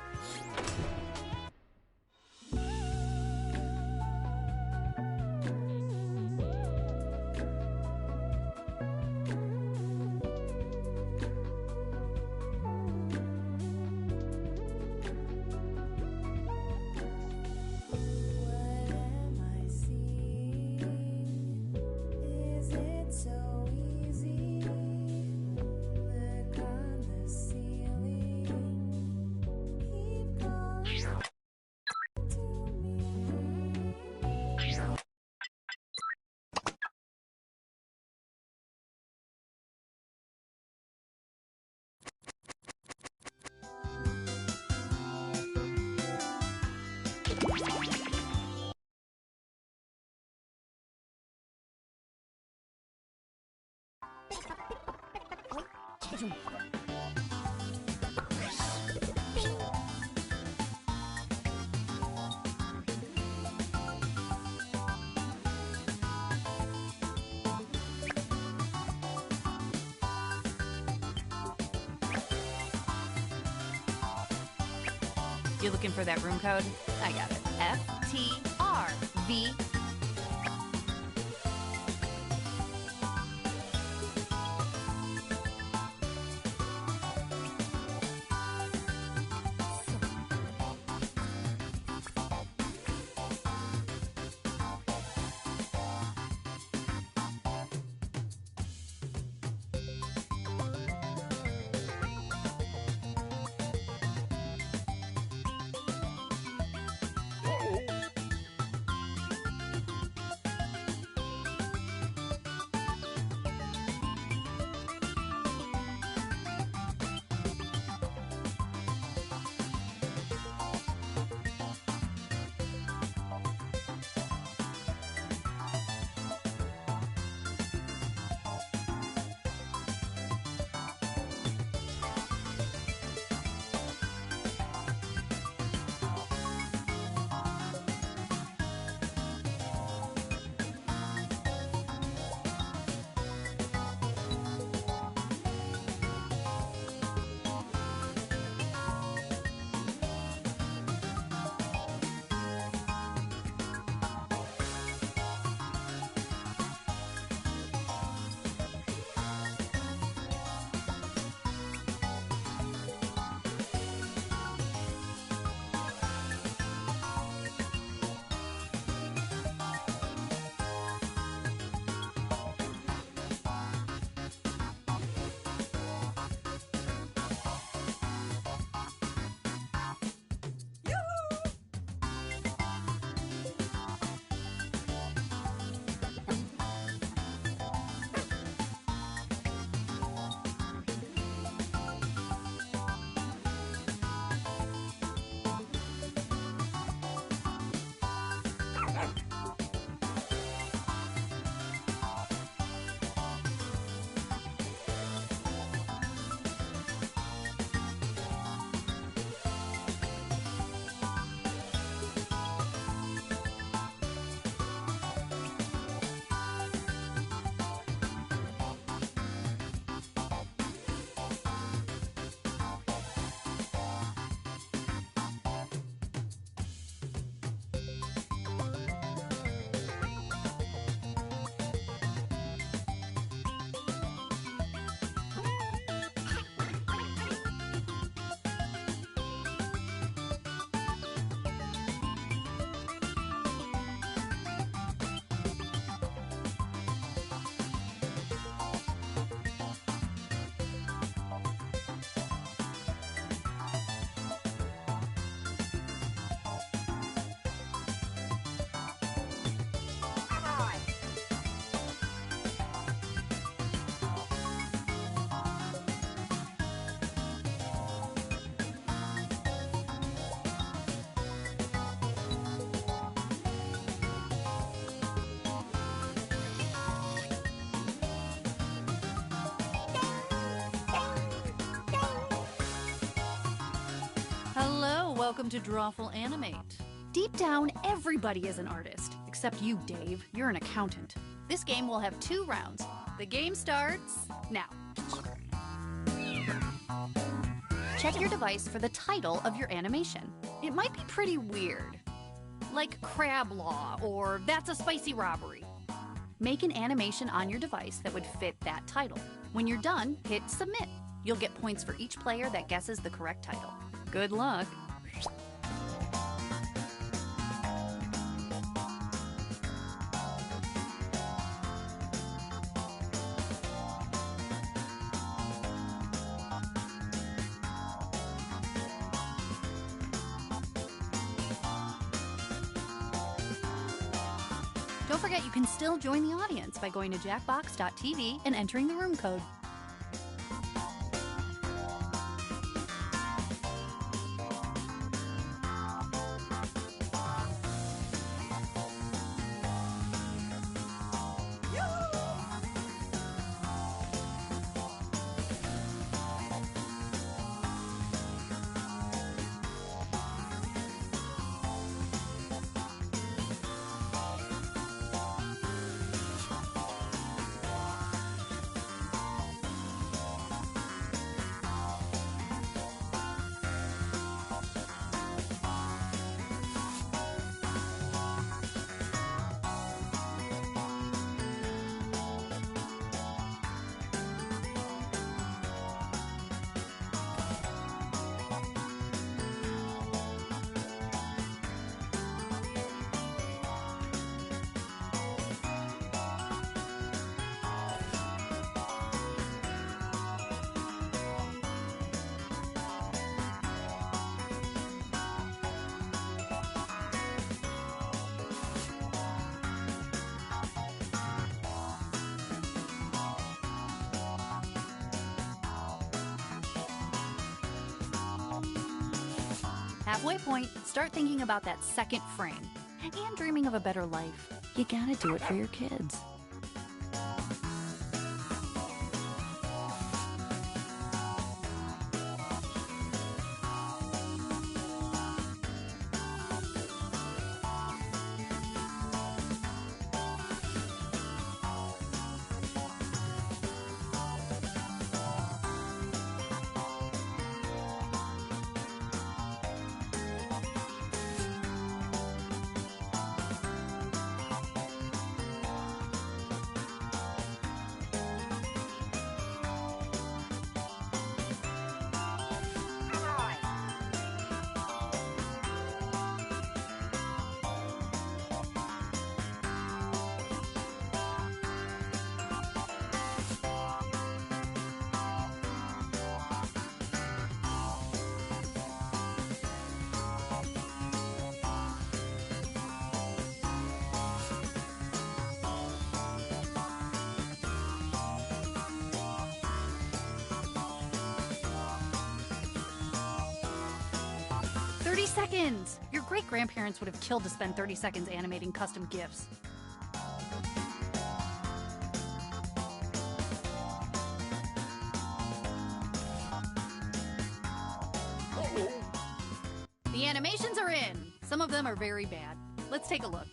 What am I seeing? Is it so easy? Look on the ceiling. Keep calling to me. You looking for that room code? I got it. FTRV. welcome to Drawful Animate. Deep down, everybody is an artist, except you, Dave. You're an accountant. This game will have 2 rounds. The game starts now. Check your device for the title of your animation. It might be pretty weird, like Crab Law or That's a Spicy Robbery. Make an animation on your device that would fit that title. When you're done, hit Submit. You'll get points for each player that guesses the correct title. Good luck. Don't forget, you can still join the audience by going to jackbox.tv and entering the room code. Halfway point, start thinking about that second frame and dreaming of a better life. You gotta do it for your kids. Seconds! Your great-grandparents would have killed to spend 30 seconds animating custom GIFs. The animations are in. Some of them are very bad. Let's take a look.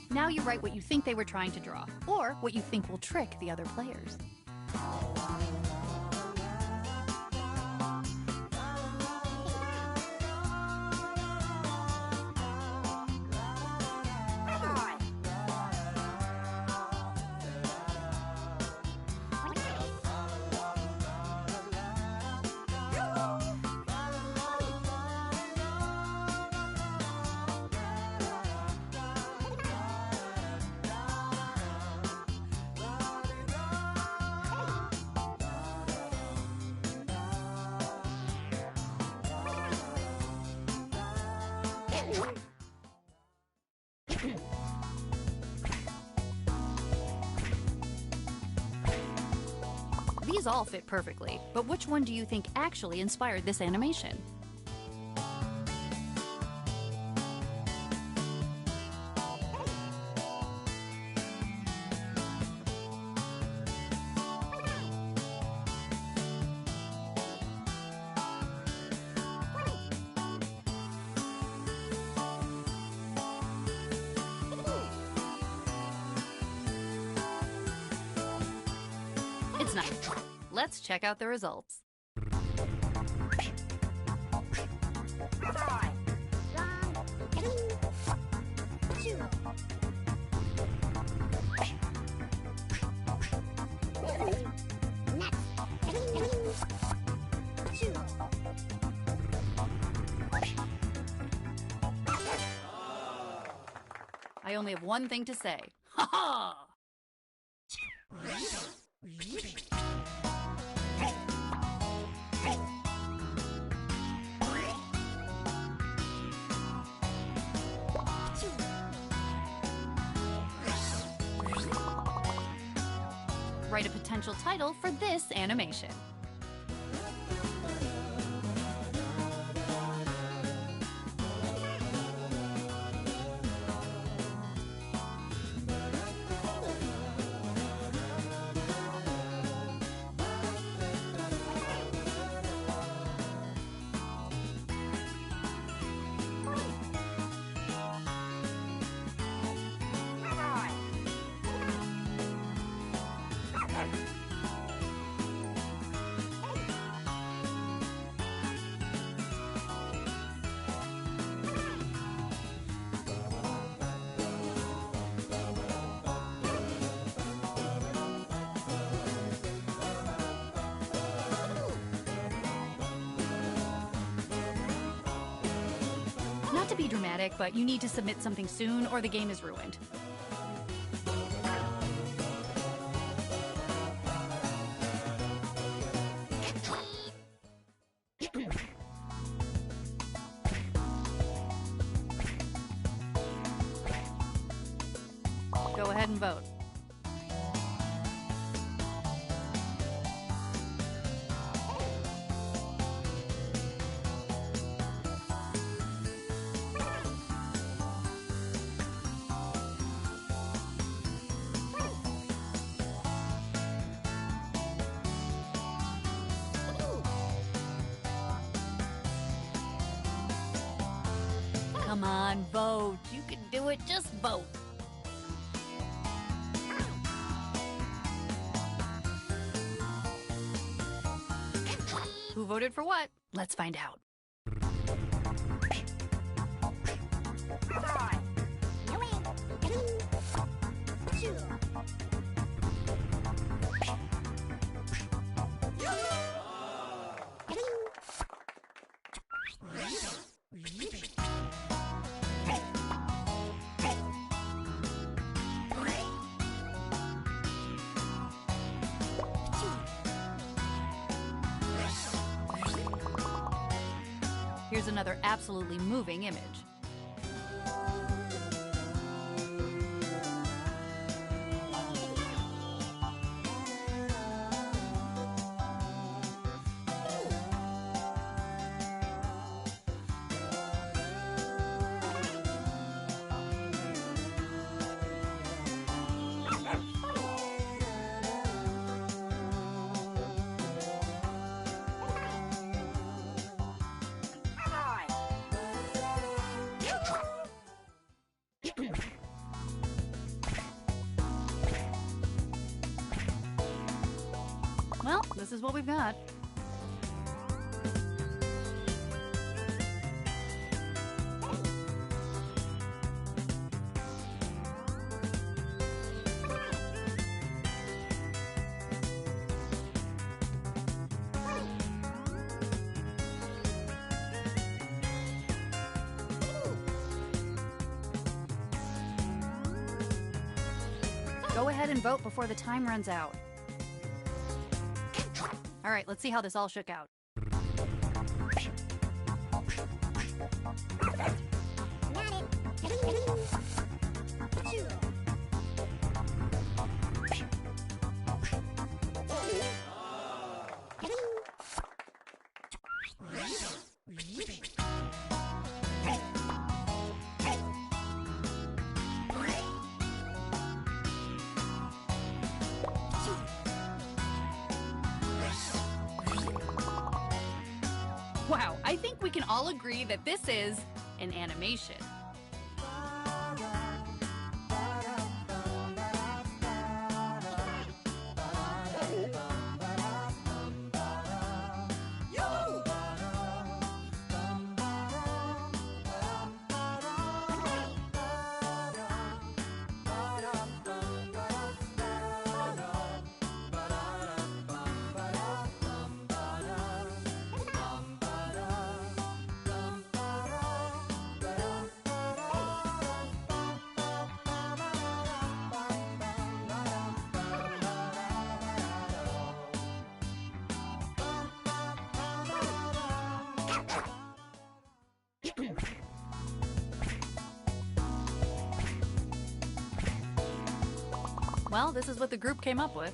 Now you write what you think they were trying to draw, or what you think will trick the other players. These all fit perfectly, but which one do you think actually inspired this animation? It's nice. Let's check out the results. I only have one thing to say. Ha ha! Write a potential title for this animation. Not to be dramatic, but you need to submit something soon or the game is ruined. Go ahead and vote. Come on, vote. You can do it. Just vote. Who voted for what? Let's find out. Here's another absolutely moving image. Well, this is what we've got. Go ahead and vote before the time runs out. All right, let's see how this all shook out. Wow, I think we can all agree that this is an animation. Well, this is what the group came up with.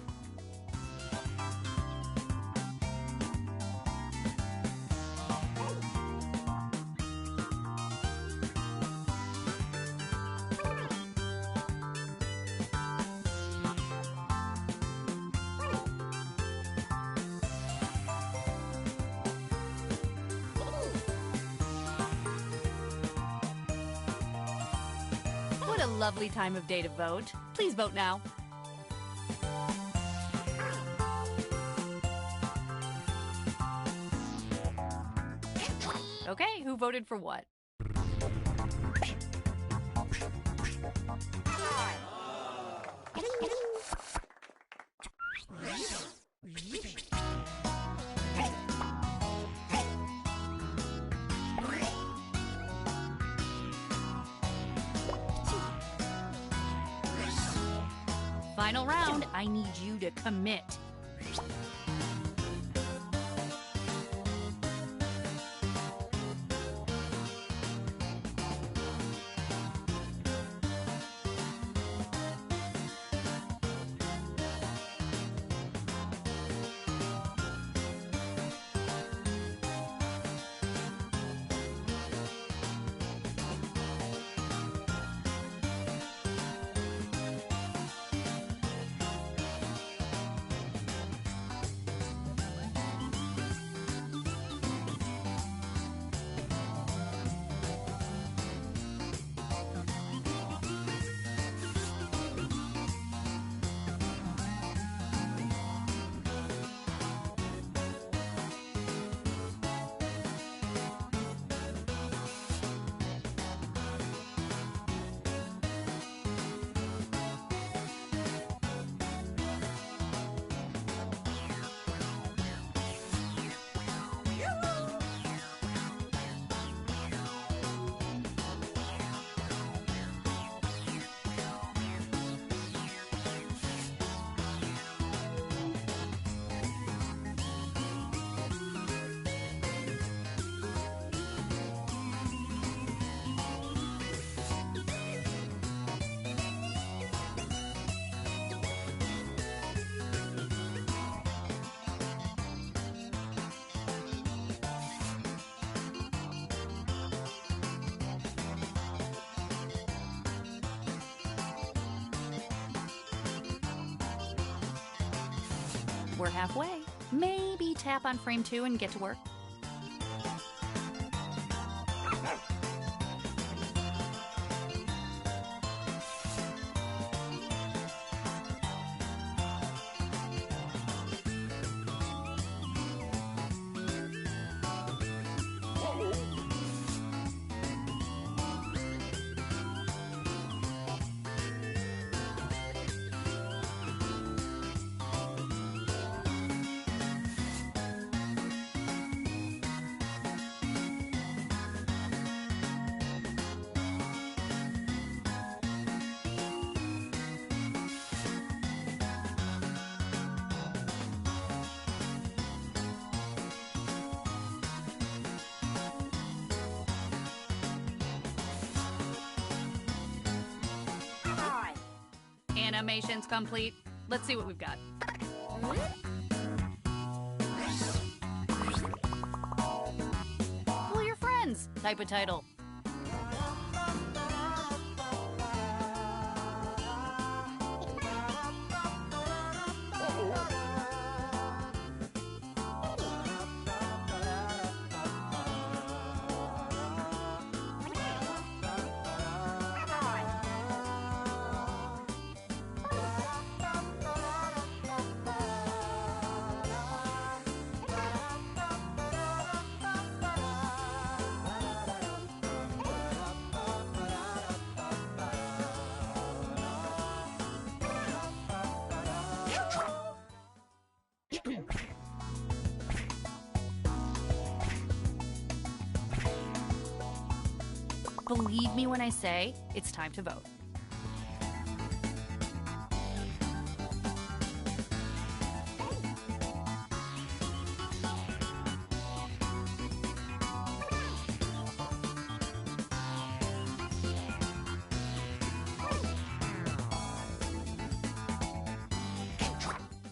What a lovely time of day to vote. Please vote now. Okay, who voted for what? Final round, I need you to commit. We're halfway. Maybe tap on frame 2 and get to work. Animation's complete. Let's see what we've got. Pull your friends type of title. Believe me when I say it's time to vote.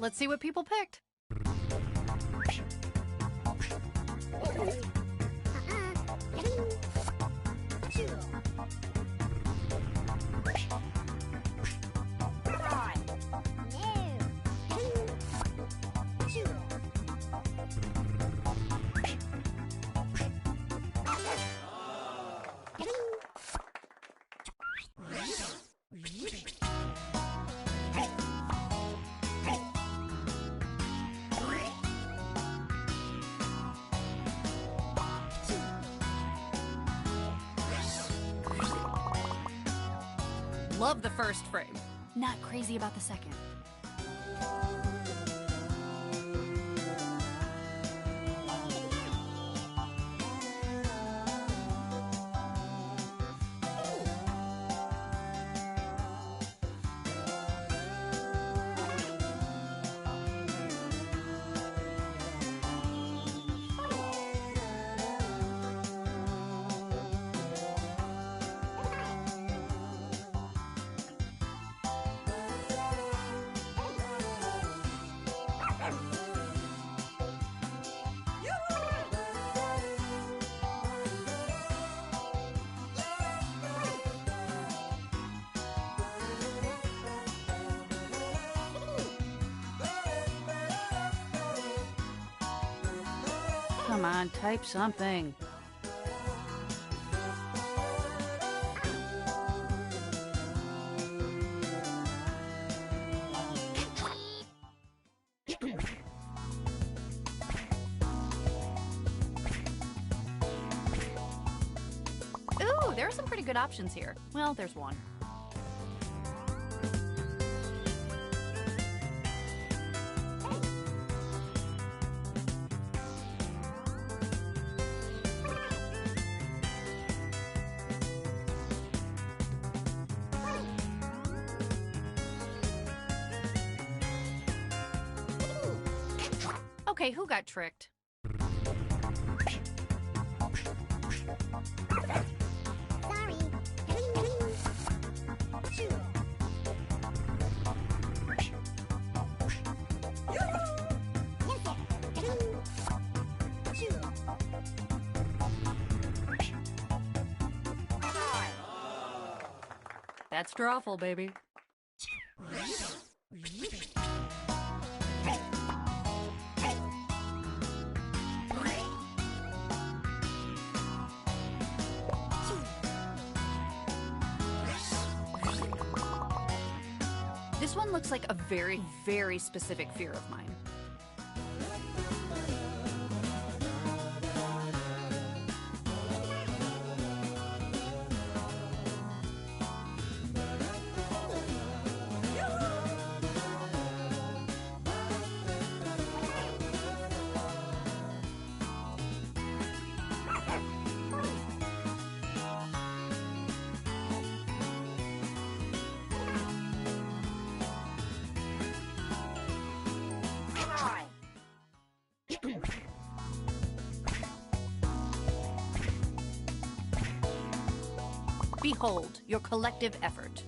Let's see what people picked. Love the first frame. Not crazy about the second. Come on, type something. Ooh, there are some pretty good options here. Well, there's one. Okay, who got tricked? That's drawful, baby. This one looks like a very, very specific fear of mine. Behold your collective effort.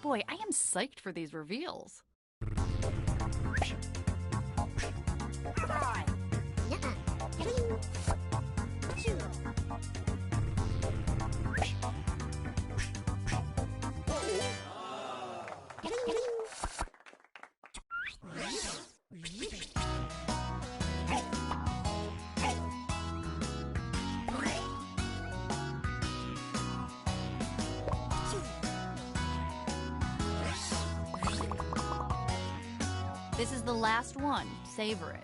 Boy, I am psyched for these reveals. This is the last one. Savor it.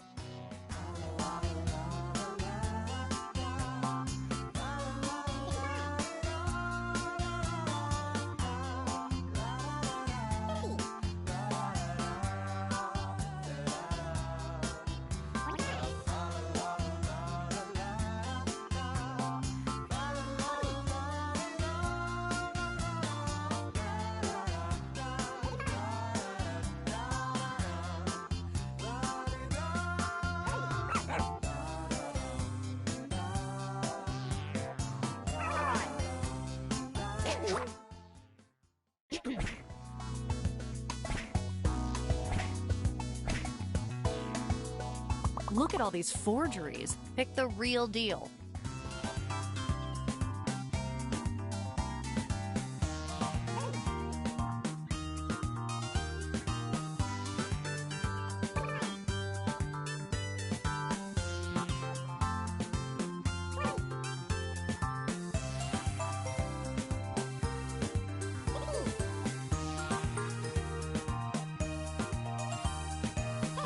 Look at all these forgeries. Pick the real deal.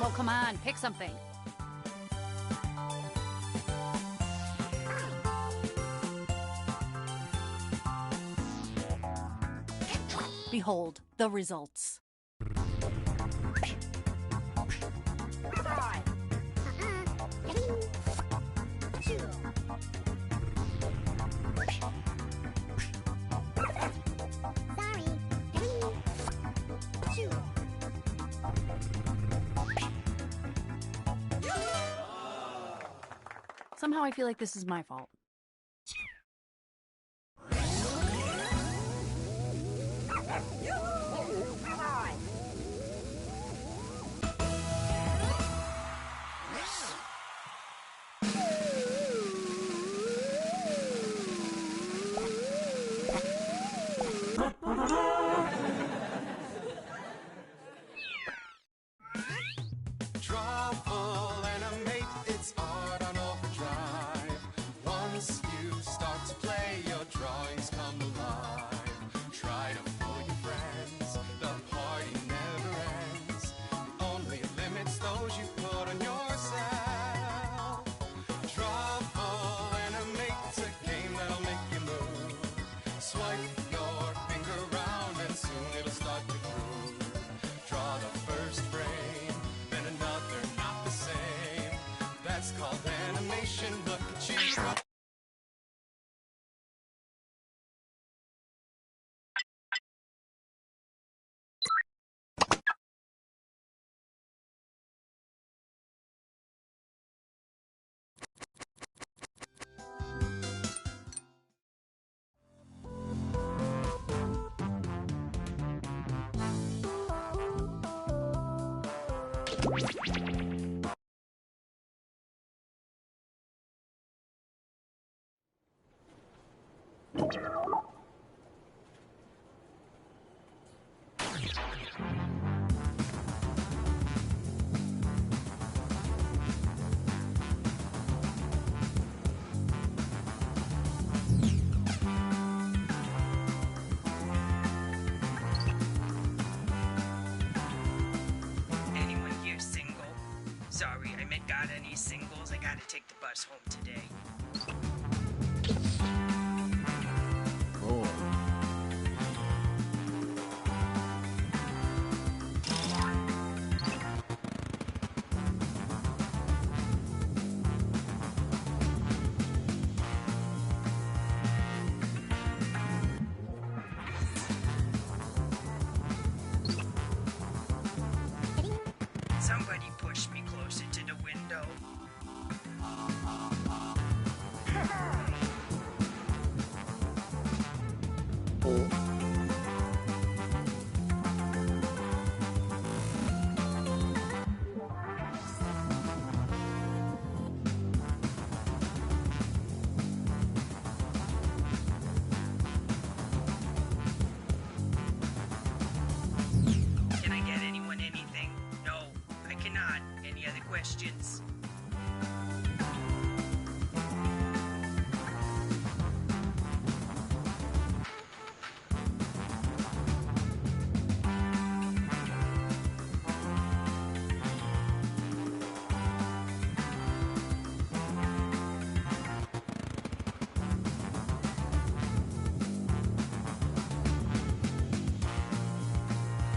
Oh, come on, pick something. Behold the results. Somehow I feel like this is my fault. Trouble animate, it's art on overdrive. Once you start to play, your drawings come alive. Try to fool your friends, the party never ends. It only limits those you put on yourself. Trouble animate, a game that'll make you move. Swipe your finger around and soon it'll start to groove. Draw the first frame, then another not the same. That's called animation. Look at you. Anyone here single? Sorry, I meant got any singles? I gotta take the bus home today. Somebody push me closer to the window. Can I get anyone anything? No, I cannot. Any other questions?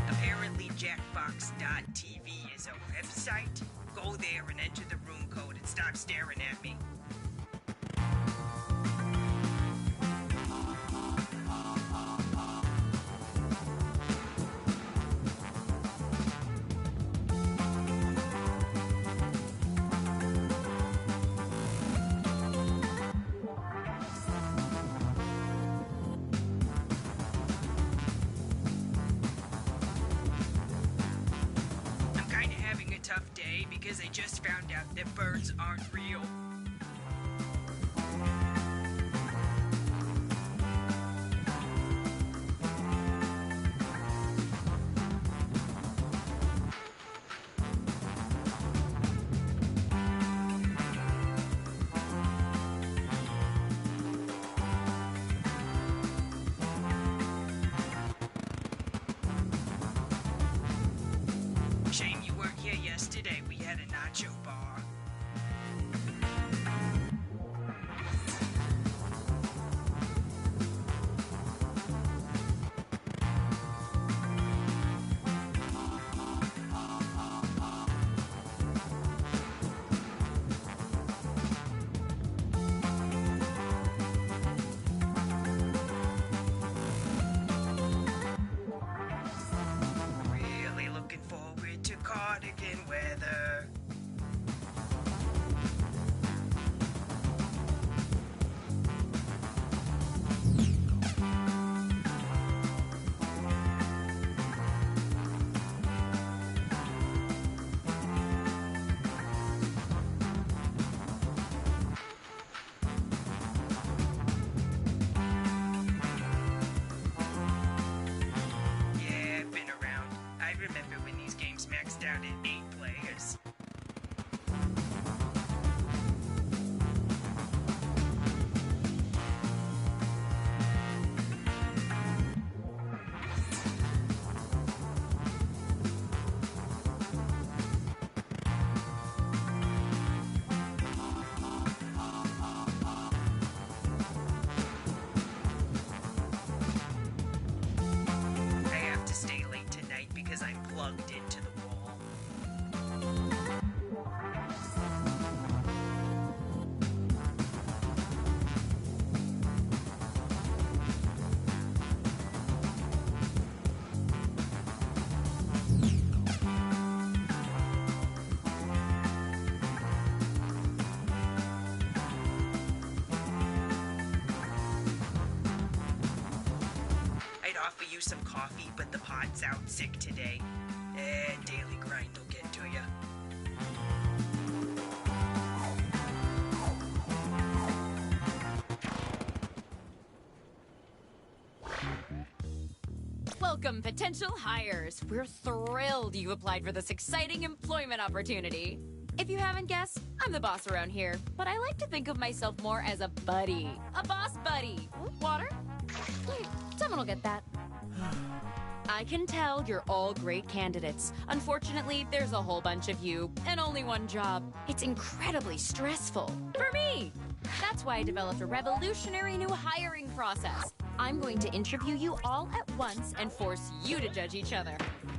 Apparently Jackbox.tv is a website. Go there and enter the room code and stop staring at me. I'm kind of having a tough day because I just found out out that birds aren't real. Shame you weren't here yesterday. We had a nacho bar. Really looking forward to cardigan weather. Yeah, I've been around. I remember when these games maxed out at 8 players. I have to stay late tonight because I'm plugged into the wall. I'd offer you some coffee, but the pot's out sick today. Daily grind will get to ya. Welcome, potential hires. We're thrilled you applied for this exciting employment opportunity. If you haven't guessed, I'm the boss around here, but I like to think of myself more as a buddy. A boss buddy. Water? Someone will get that. I can tell you're all great candidates. Unfortunately, there's a whole bunch of you and only one job. It's incredibly stressful. For me! That's why I developed a revolutionary new hiring process. I'm going to interview you all at once and force you to judge each other.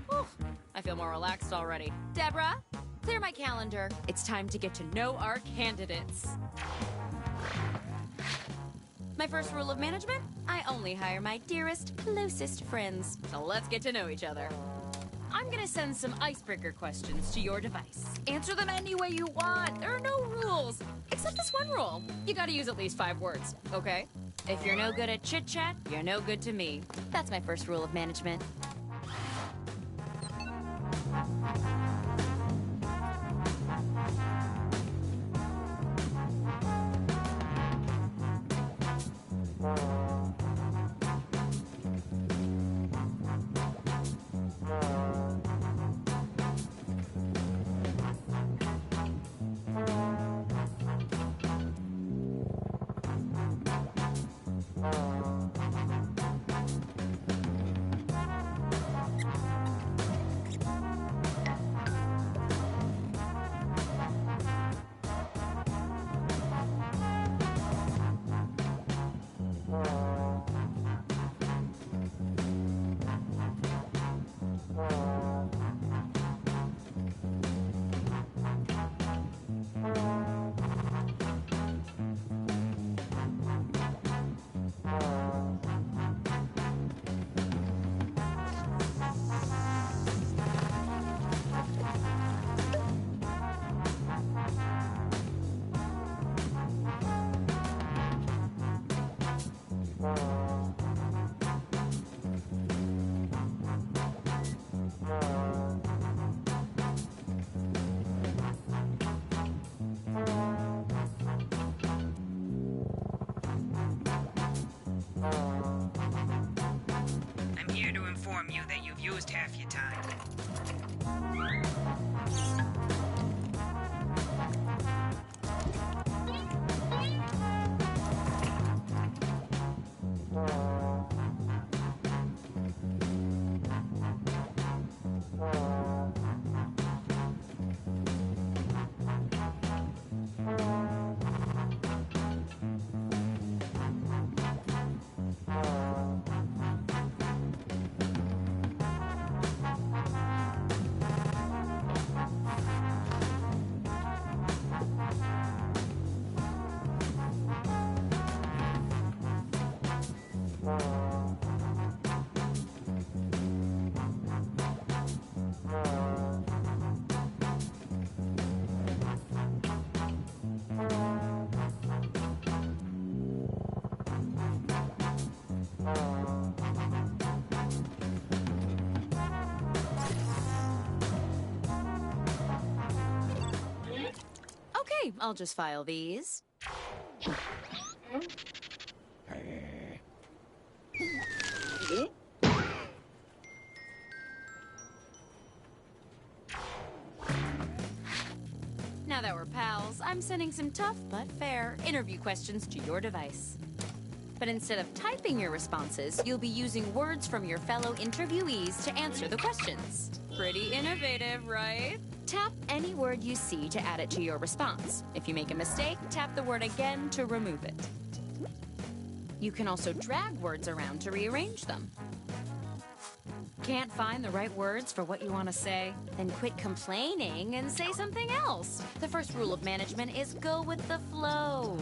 Whew, I feel more relaxed already. Deborah, clear my calendar. It's time to get to know our candidates. My first rule of management? I only hire my dearest, closest friends. So let's get to know each other. I'm gonna send some icebreaker questions to your device. Answer them any way you want. There are no rules. Except this one rule. You gotta use at least 5 words, okay? If you're no good at chit-chat, you're no good to me. That's my first rule of management. inform you that you've used half your time. Okay, I'll just file these. Now that we're pals, I'm sending some tough but fair interview questions to your device. But instead of typing your responses, you'll be using words from your fellow interviewees to answer the questions. Pretty innovative, right? Tap any word you see to add it to your response. If you make a mistake, tap the word again to remove it. You can also drag words around to rearrange them. Can't find the right words for what you want to say? Then quit complaining and say something else. The first rule of management is go with the flow.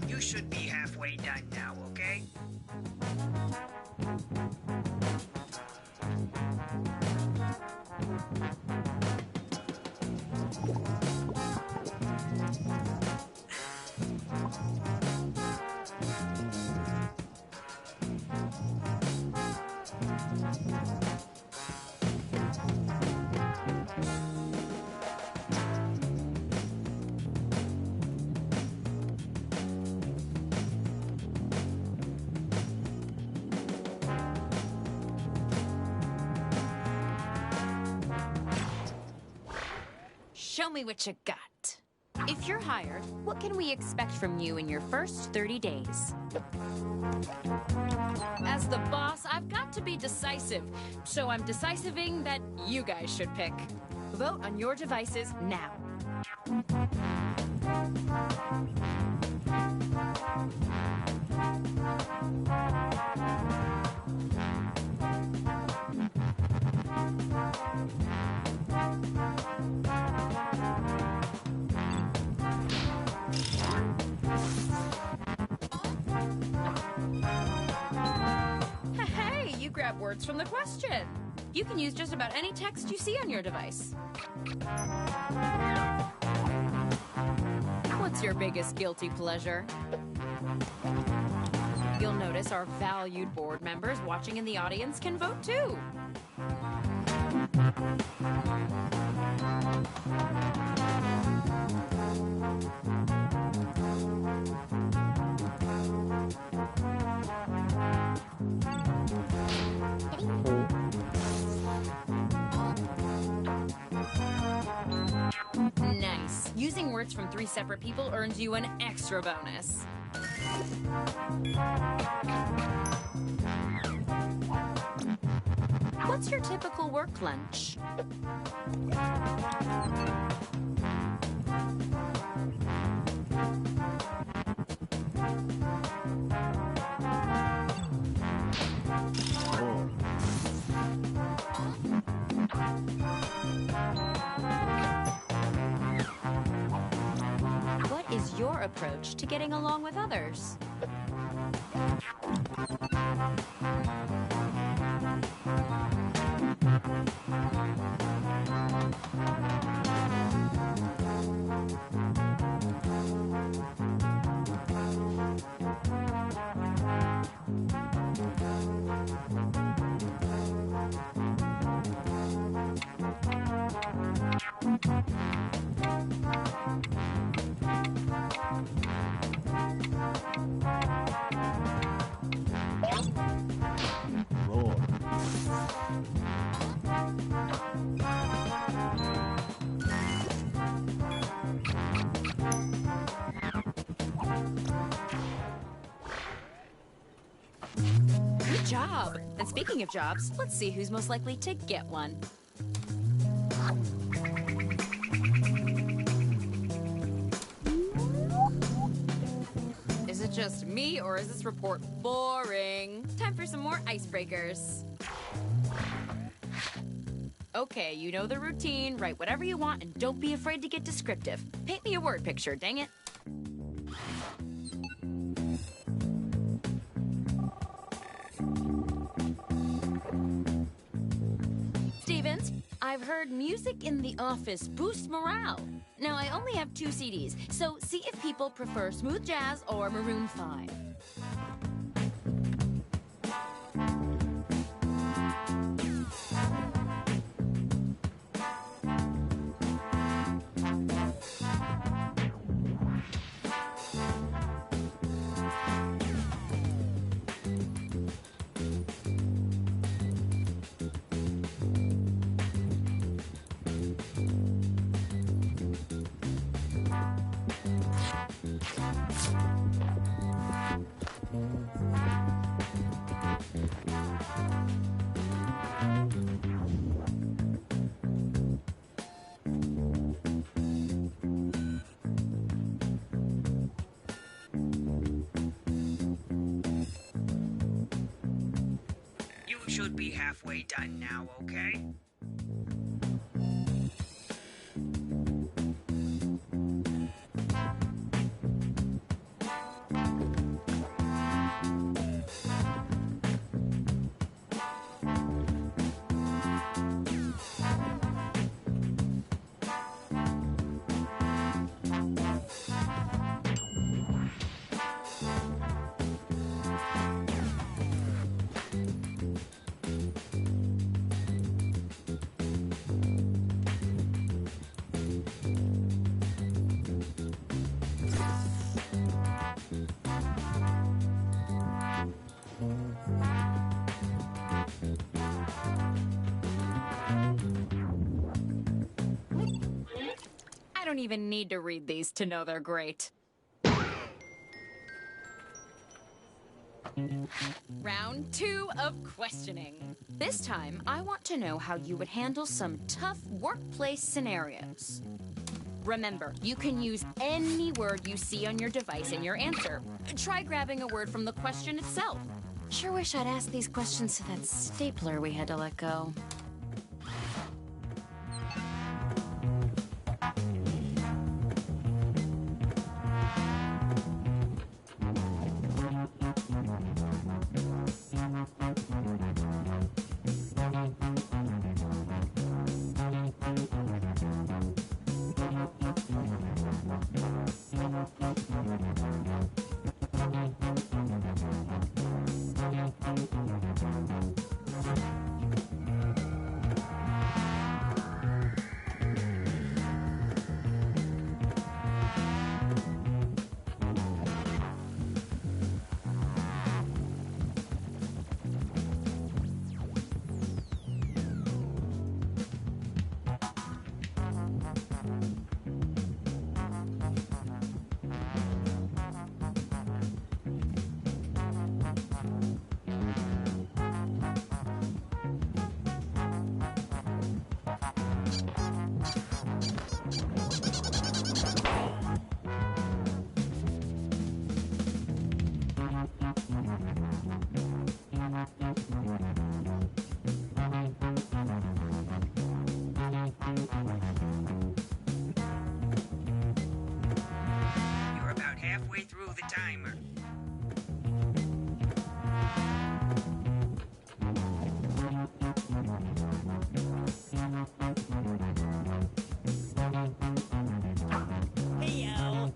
You should be halfway done now, okay? Show me what you got. If you're hired, what can we expect from you in your first 30 days? As the boss, I've got to be decisive, so I'm decisiving that you guys should pick. Vote on your devices now. Hey, you grab words from the question. You can use just about any text you see on your device. What's your biggest guilty pleasure? You'll notice our valued board members watching in the audience can vote too. words from 3 separate people earns you an extra bonus. What's your typical work lunch? What is your approach to getting along with others? Good job! And speaking of jobs, let's see who's most likely to get one. Is it just me, or is this report boring? Time for some more icebreakers. Okay, you know the routine. Write whatever you want and don't be afraid to get descriptive. Paint me a word picture, dang it. Stevens, I've heard music in the office boosts morale. Now, I only have 2 CDs, so see if people prefer smooth jazz or Maroon 5. You should be halfway done now, okay? I don't even need to read these to know they're great. Round 2 of questioning. This time, I want to know how you would handle some tough workplace scenarios. Remember, you can use any word you see on your device in your answer. Try grabbing a word from the question itself. Sure wish I'd asked these questions to that stapler we had to let go. timer. Heyo.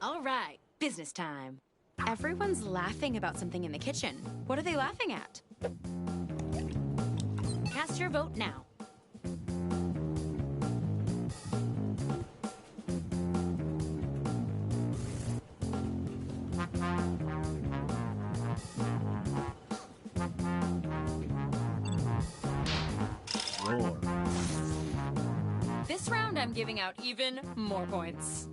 All right, business time. Everyone's laughing about something in the kitchen. What are they laughing at? Cast your vote now. This round, I'm giving out even more points.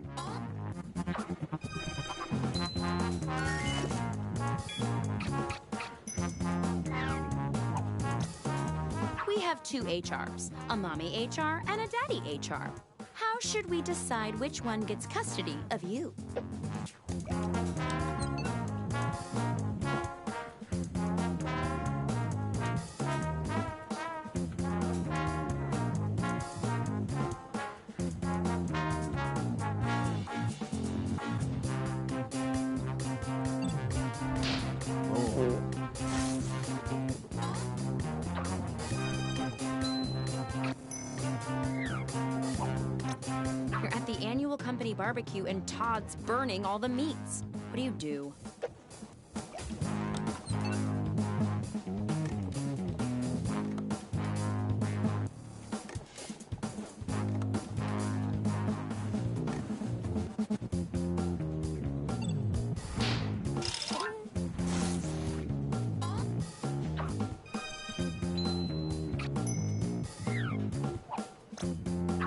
We have two HRs, a mommy HR and a daddy HR. How should we decide which one gets custody of you? You're at the annual company barbecue and Todd's burning all the meats. What do you do?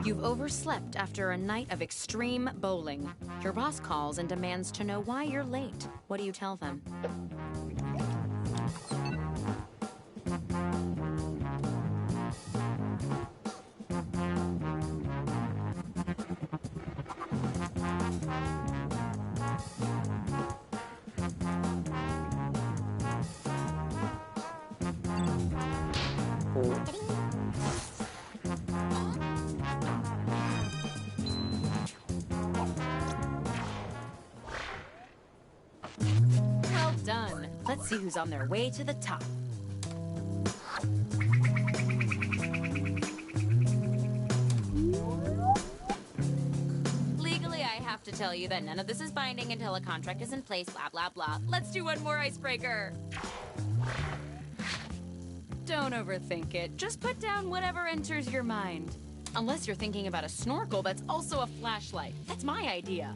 You've overslept after a night of extreme bowling. Your boss calls and demands to know why you're late. What do you tell them? Well done. Let's see who's on their way to the top. Legally, I have to tell you that none of this is binding until a contract is in place, blah, blah, blah. Let's do one more icebreaker. Don't overthink it. Just put down whatever enters your mind. Unless you're thinking about a snorkel that's also a flashlight. That's my idea.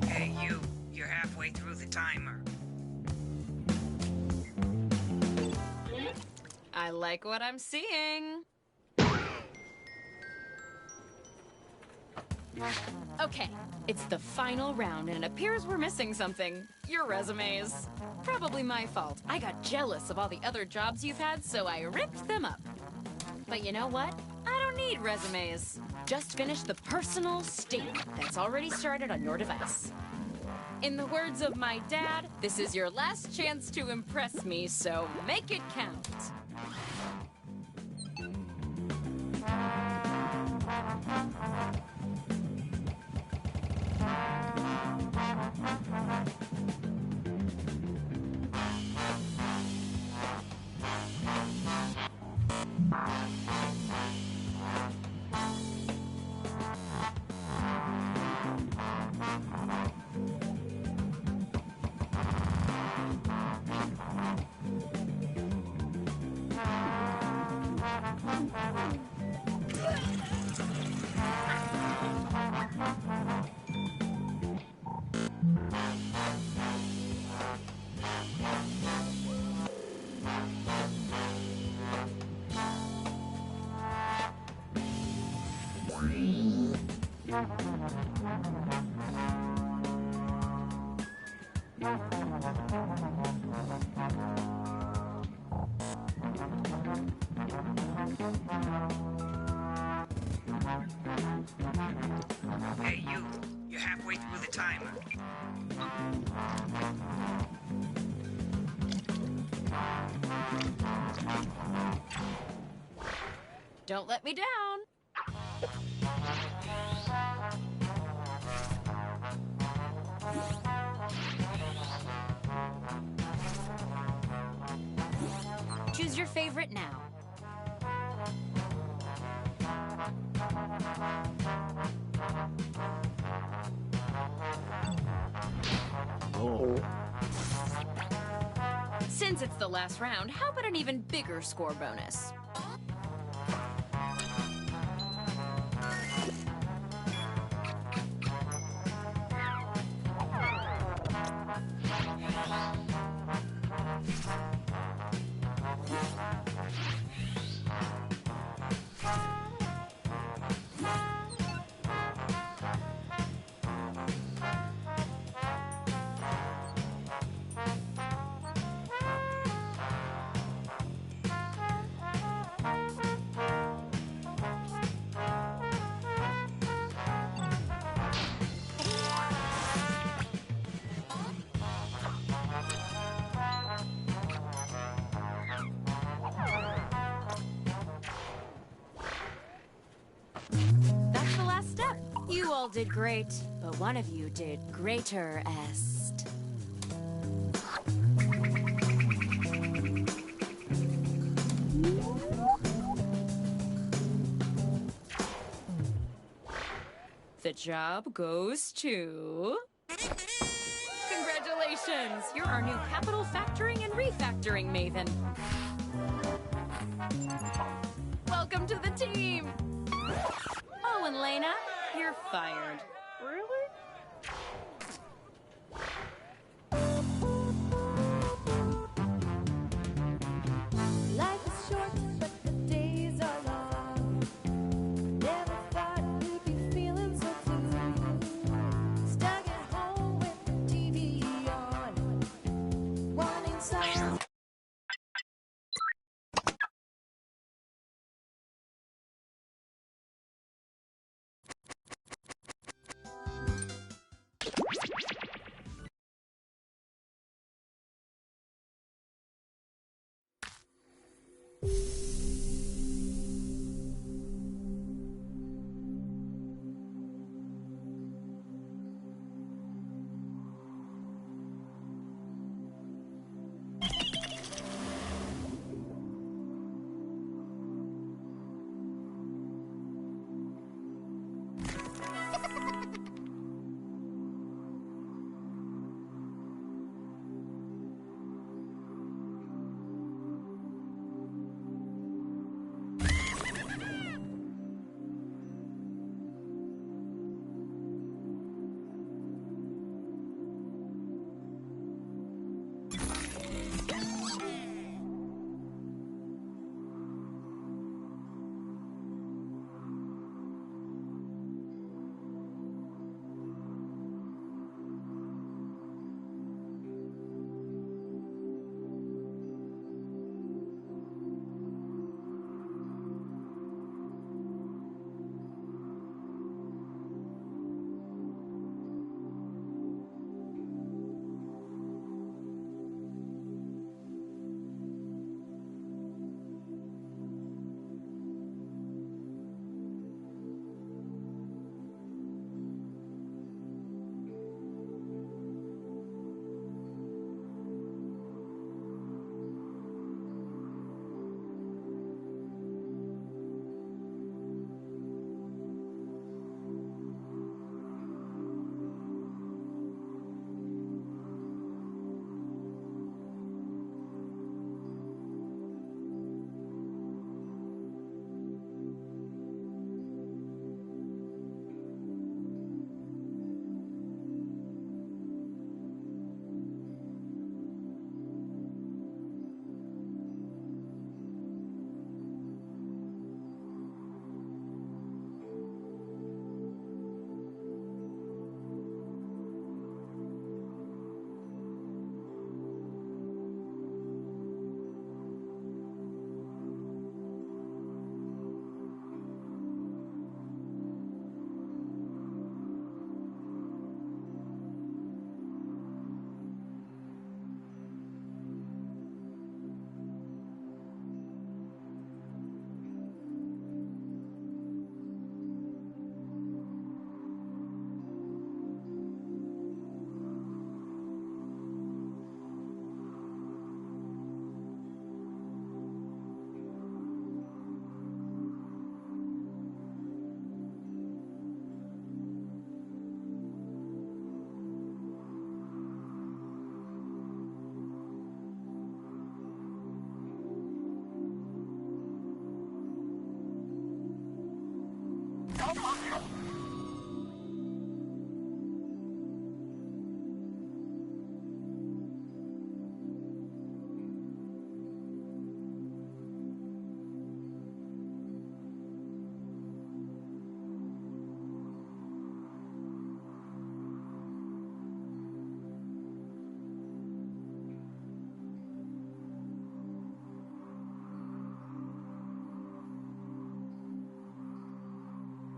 Hey, you're halfway through the timer. I like what I'm seeing. Okay, it's the final round, and it appears we're missing something. Your resumes. Probably my fault. I got jealous of all the other jobs you've had, so I ripped them up. But you know what? I don't need resumes. Just finish the personal statement that's already started on your device. In the words of my dad, this is your last chance to impress me, so make it count. Hey, you. You're halfway through the timer. Don't let me down. Choose your favorite now. Since it's the last round, how about an even bigger score bonus? That's the last step. You all did great, but one of you did greater-est. The job goes to... Congratulations! You're our new capital factoring and refactoring maven. Welcome to the team! Oh, and Lena, you're fired. Really? Life is short, but the days are long. Never thought you'd be feeling so blue. Stuck at home with the TV on, wanting some.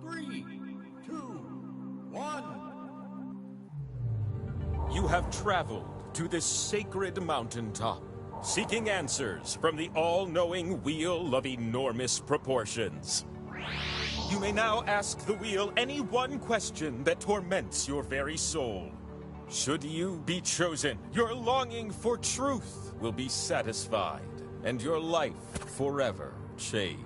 Three, two, one. You have traveled to this sacred mountaintop, seeking answers from the all-knowing wheel of enormous proportions. You may now ask the wheel any one question that torments your very soul. Should you be chosen, your longing for truth will be satisfied, and your life forever changed.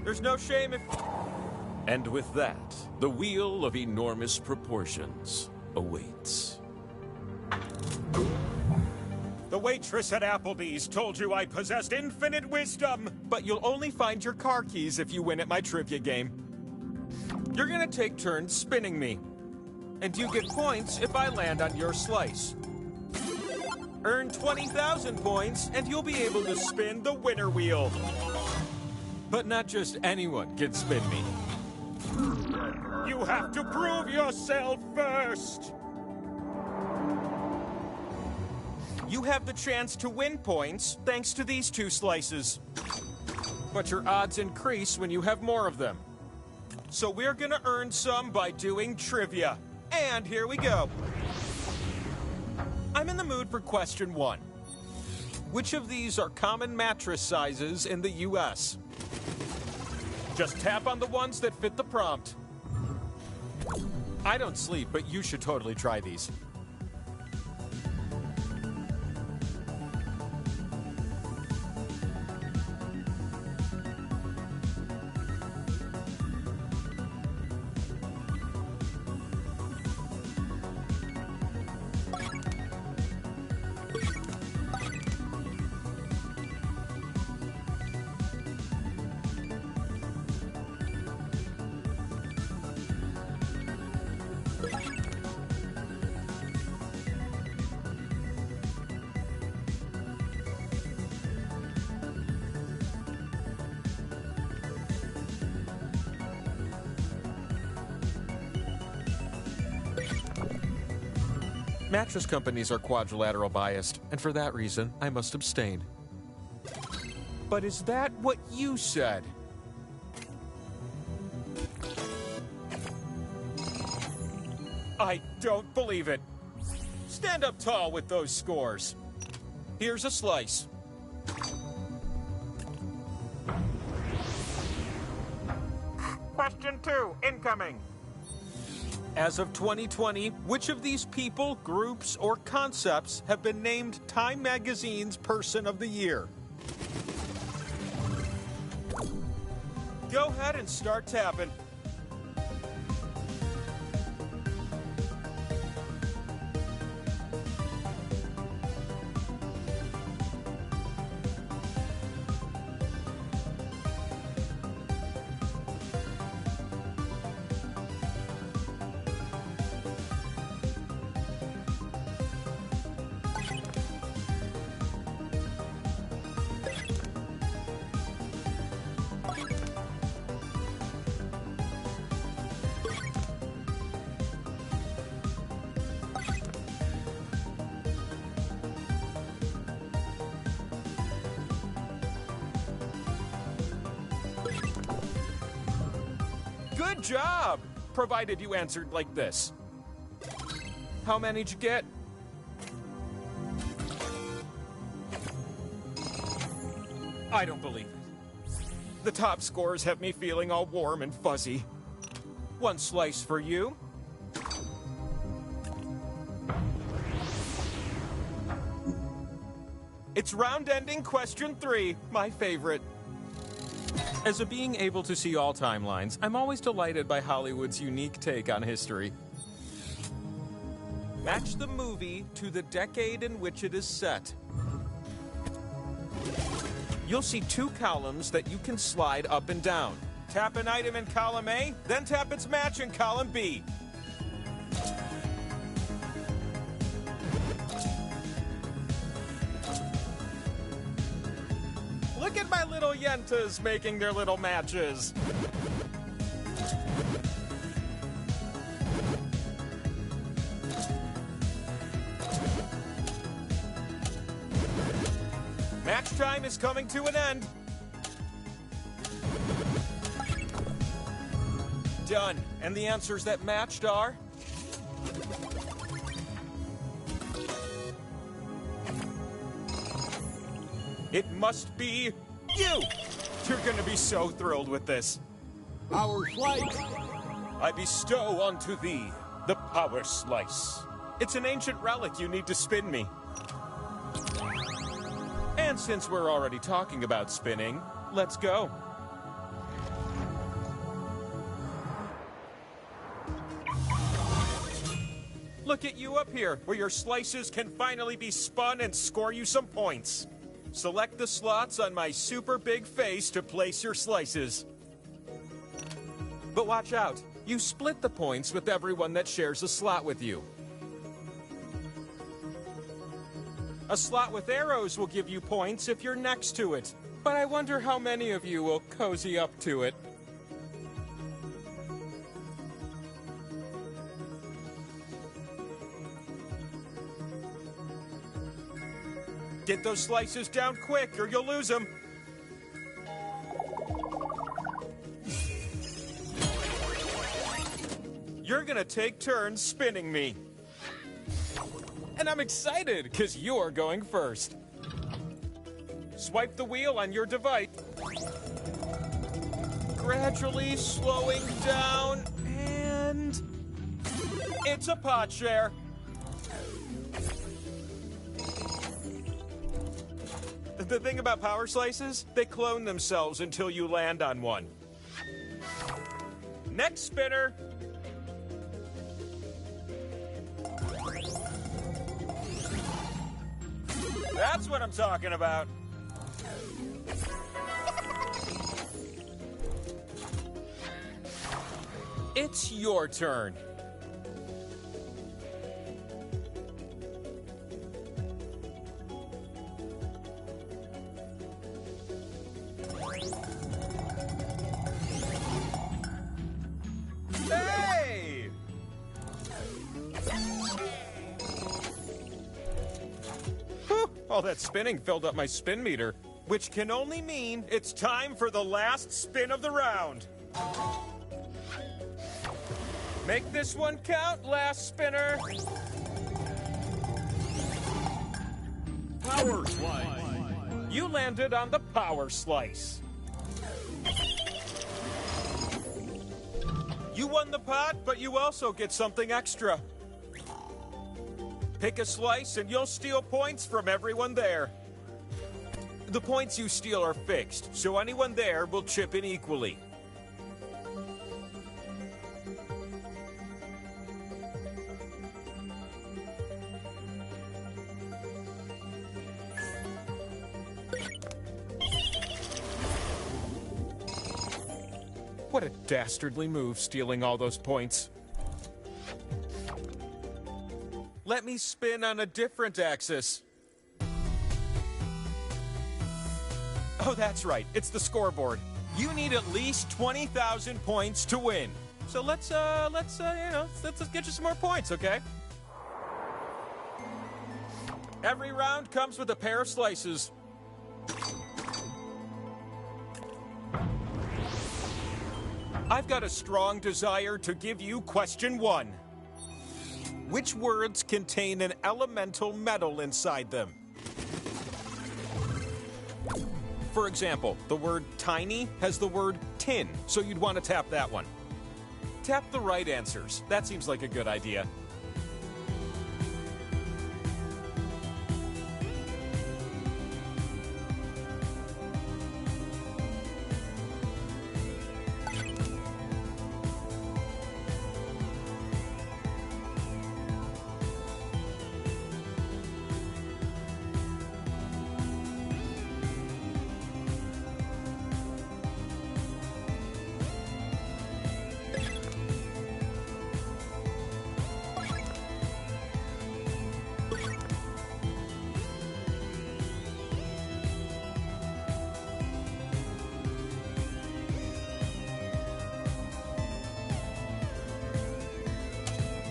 There's no shame if... And with that, the wheel of enormous proportions awaits. The waitress at Applebee's told you I possessed infinite wisdom, but you'll only find your car keys if you win at my trivia game. You're gonna take turns spinning me, and you get points if I land on your slice. Earn 20,000 points, and you'll be able to spin the winner wheel. But not just anyone can spin me. You have to prove yourself first! You have the chance to win points thanks to these two slices. But your odds increase when you have more of them. So we're gonna earn some by doing trivia. And here we go. I'm in the mood for question 1. Which of these are common mattress sizes in the US? Just tap on the ones that fit the prompt. I don't sleep, but you should totally try these. Mattress companies are quadrilateral biased, and for that reason, I must abstain. But is that what you said? I don't believe it. Stand up tall with those scores. Here's a slice. Question 2, incoming. As of 2020, which of these people, groups, or concepts have been named Time Magazine's Person of the Year? Go ahead and start tapping. Good job! Provided you answered like this. How many did you get? I don't believe it. The top scores have me feeling all warm and fuzzy. One slice for you. It's round-ending question 3, my favorite. As a being able to see all timelines, I'm always delighted by Hollywood's unique take on history. Match the movie to the decade in which it is set. You'll see 2 columns that you can slide up and down. Tap an item in column A, then tap its match in column B. Look at my little yentas making their little matches. Match time is coming to an end. Done. And the answers that matched are... It must be you! You're gonna be so thrilled with this. Power Slice! I bestow unto thee the Power Slice. It's an ancient relic you need to spin me. And since we're already talking about spinning, let's go. Look at you up here, where your slices can finally be spun and score you some points. Select the slots on my super big face to place your slices. But watch out, you split the points with everyone that shares a slot with you. A slot with arrows will give you points if you're next to it. But I wonder how many of you will cozy up to it. Get those slices down quick or you'll lose them. You're gonna take turns spinning me. And I'm excited, because you're going first. Swipe the wheel on your device. Gradually slowing down, and... it's a pot share. The thing about power slices, they clone themselves until you land on one. Next spinner. That's what I'm talking about. It's your turn. Hey! Whew, all that spinning filled up my spin meter, which can only mean it's time for the last spin of the round. Make this one count, last spinner. Power Slice! You landed on the Power Slice. You won the pot, but you also get something extra. Pick a slice and you'll steal points from everyone there. The points you steal are fixed, so anyone there will chip in equally. What a dastardly move, stealing all those points. Let me spin on a different axis. Oh, that's right. It's the scoreboard. You need at least 20,000 points to win. So let's get you some more points, okay? Every round comes with a pair of slices. I've got a strong desire to give you question 1. Which words contain an elemental metal inside them? For example, the word tiny has the word tin, so you'd want to tap that one. Tap the right answers. That seems like a good idea.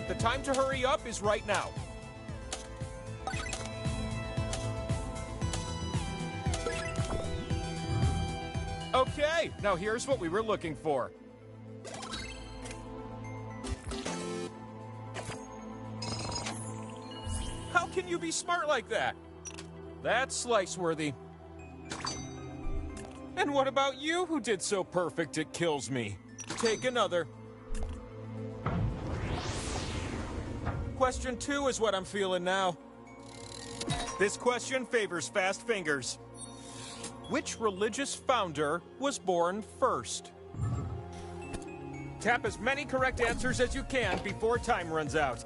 The time to hurry up is right now. Okay, now here's what we were looking for. How can you be smart like that? That's slice-worthy. And what about you who did so perfect it kills me? Take another. Question 2 is what I'm feeling now. This question favors fast fingers. Which religious founder was born first? Tap as many correct answers as you can before time runs out.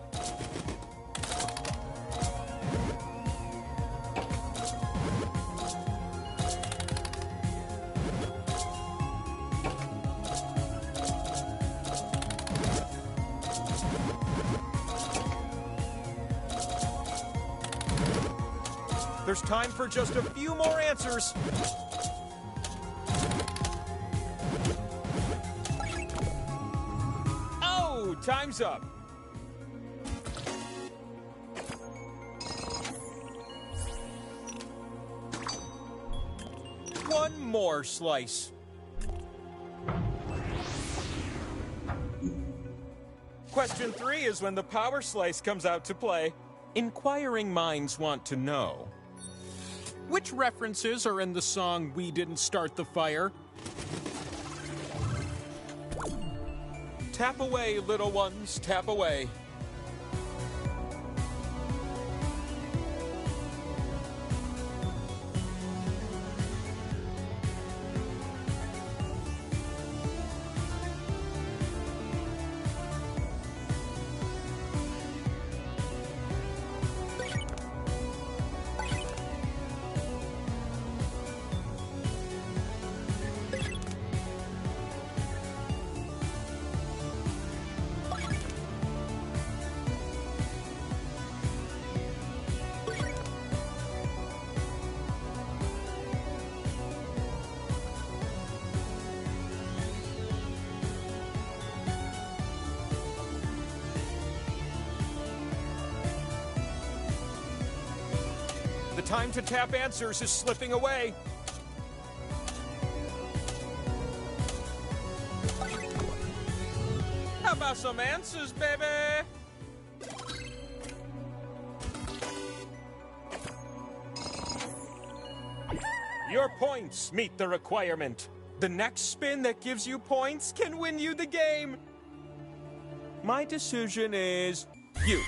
There's time for just a few more answers. Oh, time's up. One more slice. Question 3 is when the power slice comes out to play. Inquiring minds want to know. Which references are in the song We Didn't Start the Fire? Tap away, little ones, tap away. The time to tap answers is slipping away. How about some answers, baby? Your points meet the requirement. The next spin that gives you points can win you the game. My decision is you.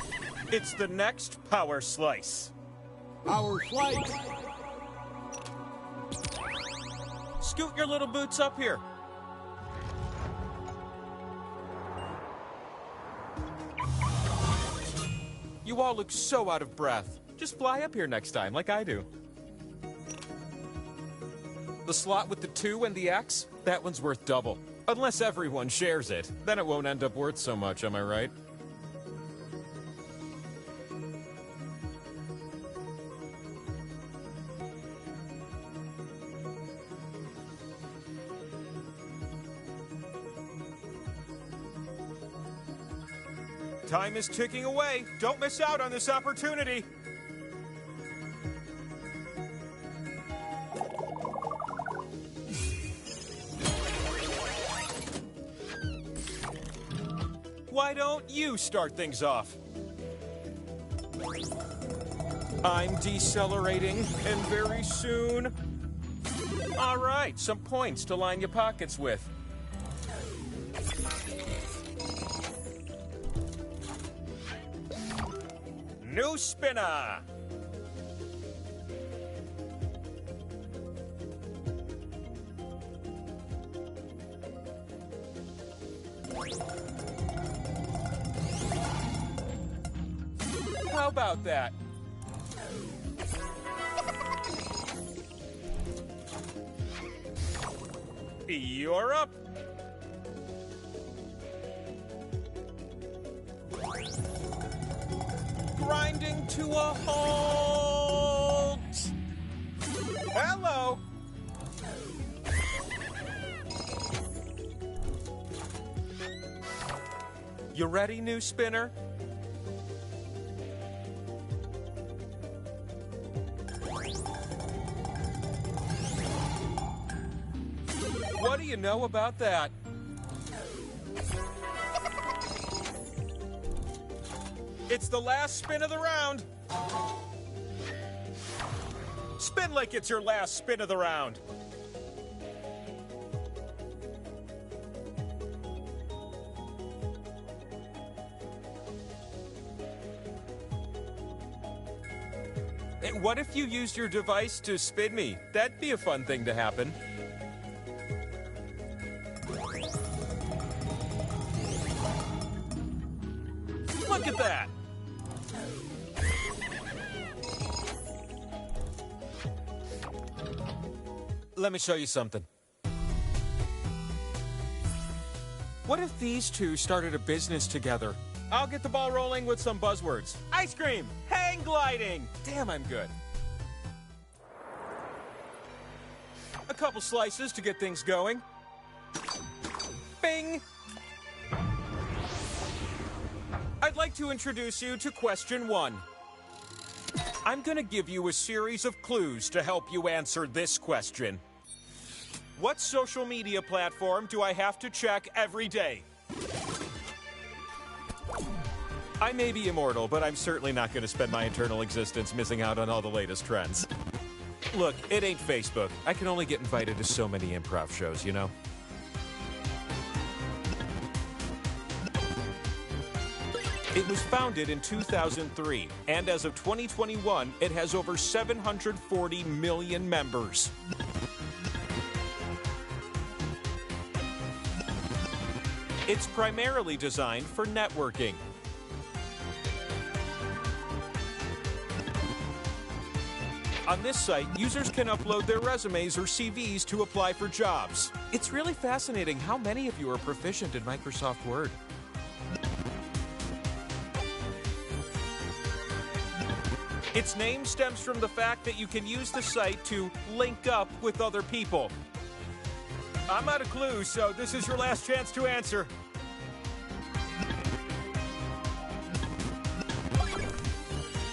It's the next power slice. Power slice. Scoot your little boots up here. You all look so out of breath. Just fly up here next time, like I do. The slot with the 2 and the X, that one's worth double. Unless everyone shares it. Then it won't end up worth so much, am I right? Time is ticking away. Don't miss out on this opportunity. Why don't you start things off? I'm decelerating, and very soon... All right, some points to line your pockets with. New spinner! How about that? You're up. Grinding to a halt. Hello. You ready, new spinner? What do you know about that? It's the last spin of the round. Spin like it's your last spin of the round. Hey, what if you used your device to spin me? That'd be a fun thing to happen. Look at that! Let me show you something. What if these two started a business together? I'll get the ball rolling with some buzzwords. Ice cream! Hang gliding! Damn, I'm good. A couple slices to get things going. Bing! I'd like to introduce you to question 1. I'm gonna give you a series of clues to help you answer this question. What social media platform do I have to check every day? I may be immortal, but I'm certainly not gonna spend my eternal existence missing out on all the latest trends. Look, it ain't Facebook. I can only get invited to so many improv shows, you know? It was founded in 2003, and as of 2021, it has over 740 million members. It's primarily designed for networking. On this site, users can upload their resumes or CVs to apply for jobs. It's really fascinating how many of you are proficient in Microsoft Word. Its name stems from the fact that you can use the site to link up with other people. I'm out of clues, so this is your last chance to answer.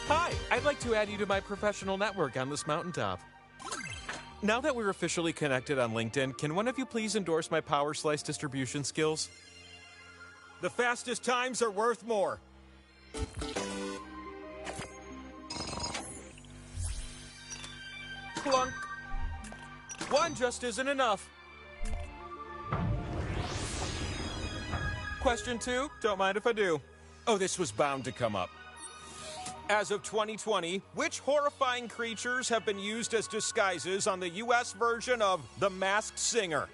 Hi, I'd like to add you to my professional network on this mountaintop. Now that we're officially connected on LinkedIn, can one of you please endorse my power slice distribution skills? The fastest times are worth more. Clunk. 1 just isn't enough. Question 2, don't mind if I do. Oh, this was bound to come up. As of 2020, which horrifying creatures have been used as disguises on the US version of The Masked Singer?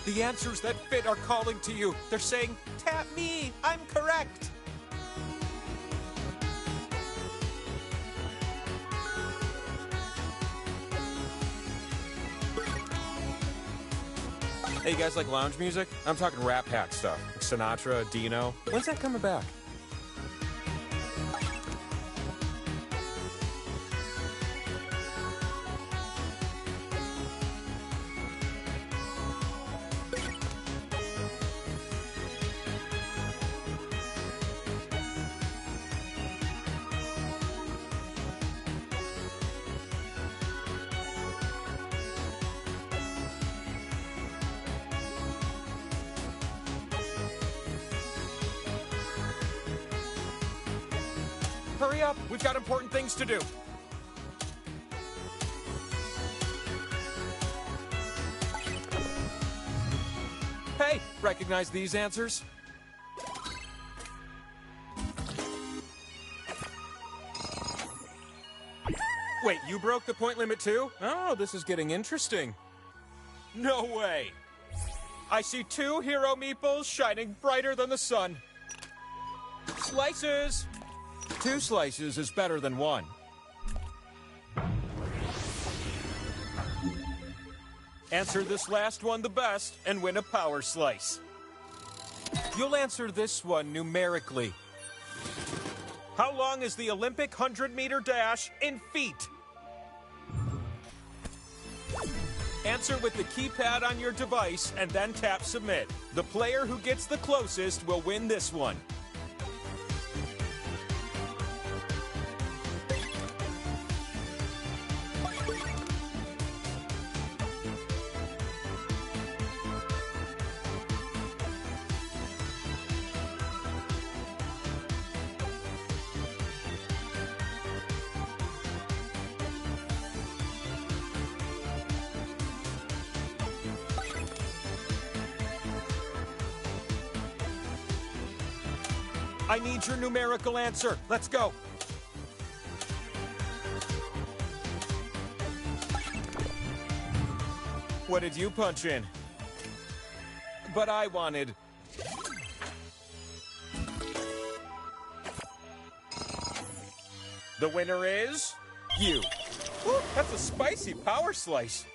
The answers that fit are calling to you. They're saying, tap me, I'm correct. Hey, you guys like lounge music? I'm talking Rap Pack stuff. Like Sinatra, Dino. When's that coming back? Hurry up, we've got important things to do. Hey, recognize these answers? Wait, you broke the point limit too? Oh, this is getting interesting. No way! I see 2 hero meeples shining brighter than the sun. Slices! 2 slices is better than 1. Answer this last one the best and win a power slice. You'll answer this one numerically. How long is the Olympic 100-meter dash in feet? Answer with the keypad on your device and then tap submit. The player who gets the closest will win this one. I need your numerical answer. Let's go. What did you punch in? But I wanted... The winner is... you. Woo, that's a spicy power slice.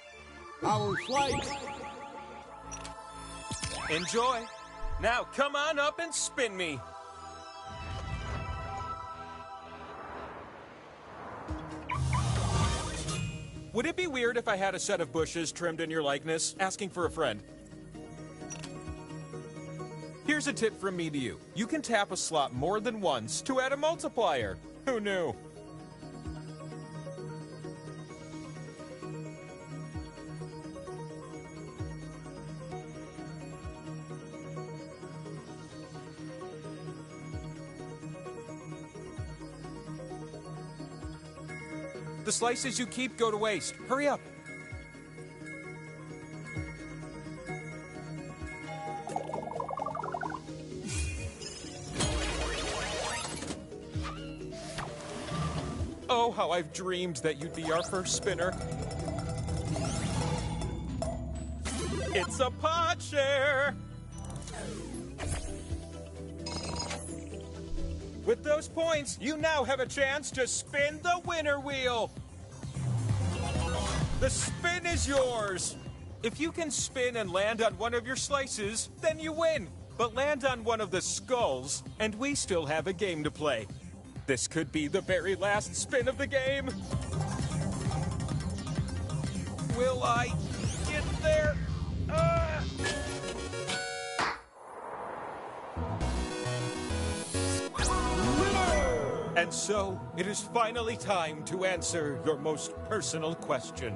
Power slice. Enjoy. Now come on up and spin me. Would it be weird if I had a set of bushes trimmed in your likeness, asking for a friend? Here's a tip from me to you. You can tap a slot more than once to add a multiplier. Who knew? The slices you keep go to waste. Hurry up. Oh, how I've dreamed that you'd be our first spinner. It's a pod share! With those points, you now have a chance to spin the winner wheel. The spin is yours. If you can spin and land on one of your slices, then you win. But land on one of the skulls, and we still have a game to play. This could be the very last spin of the game. Will I get there? And so, it is finally time to answer your most personal question.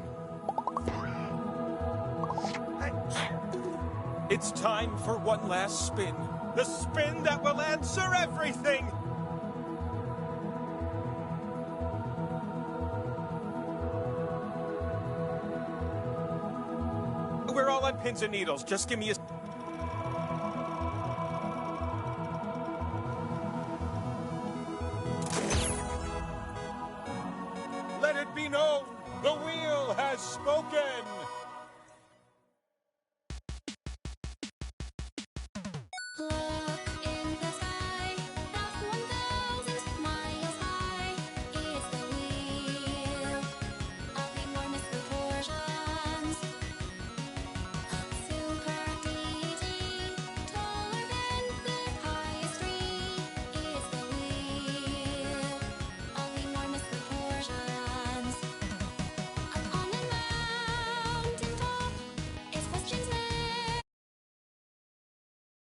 It's time for one last spin. The spin that will answer everything! We're all on pins and needles. Just give me a... Let it be known, the wheel has spoken!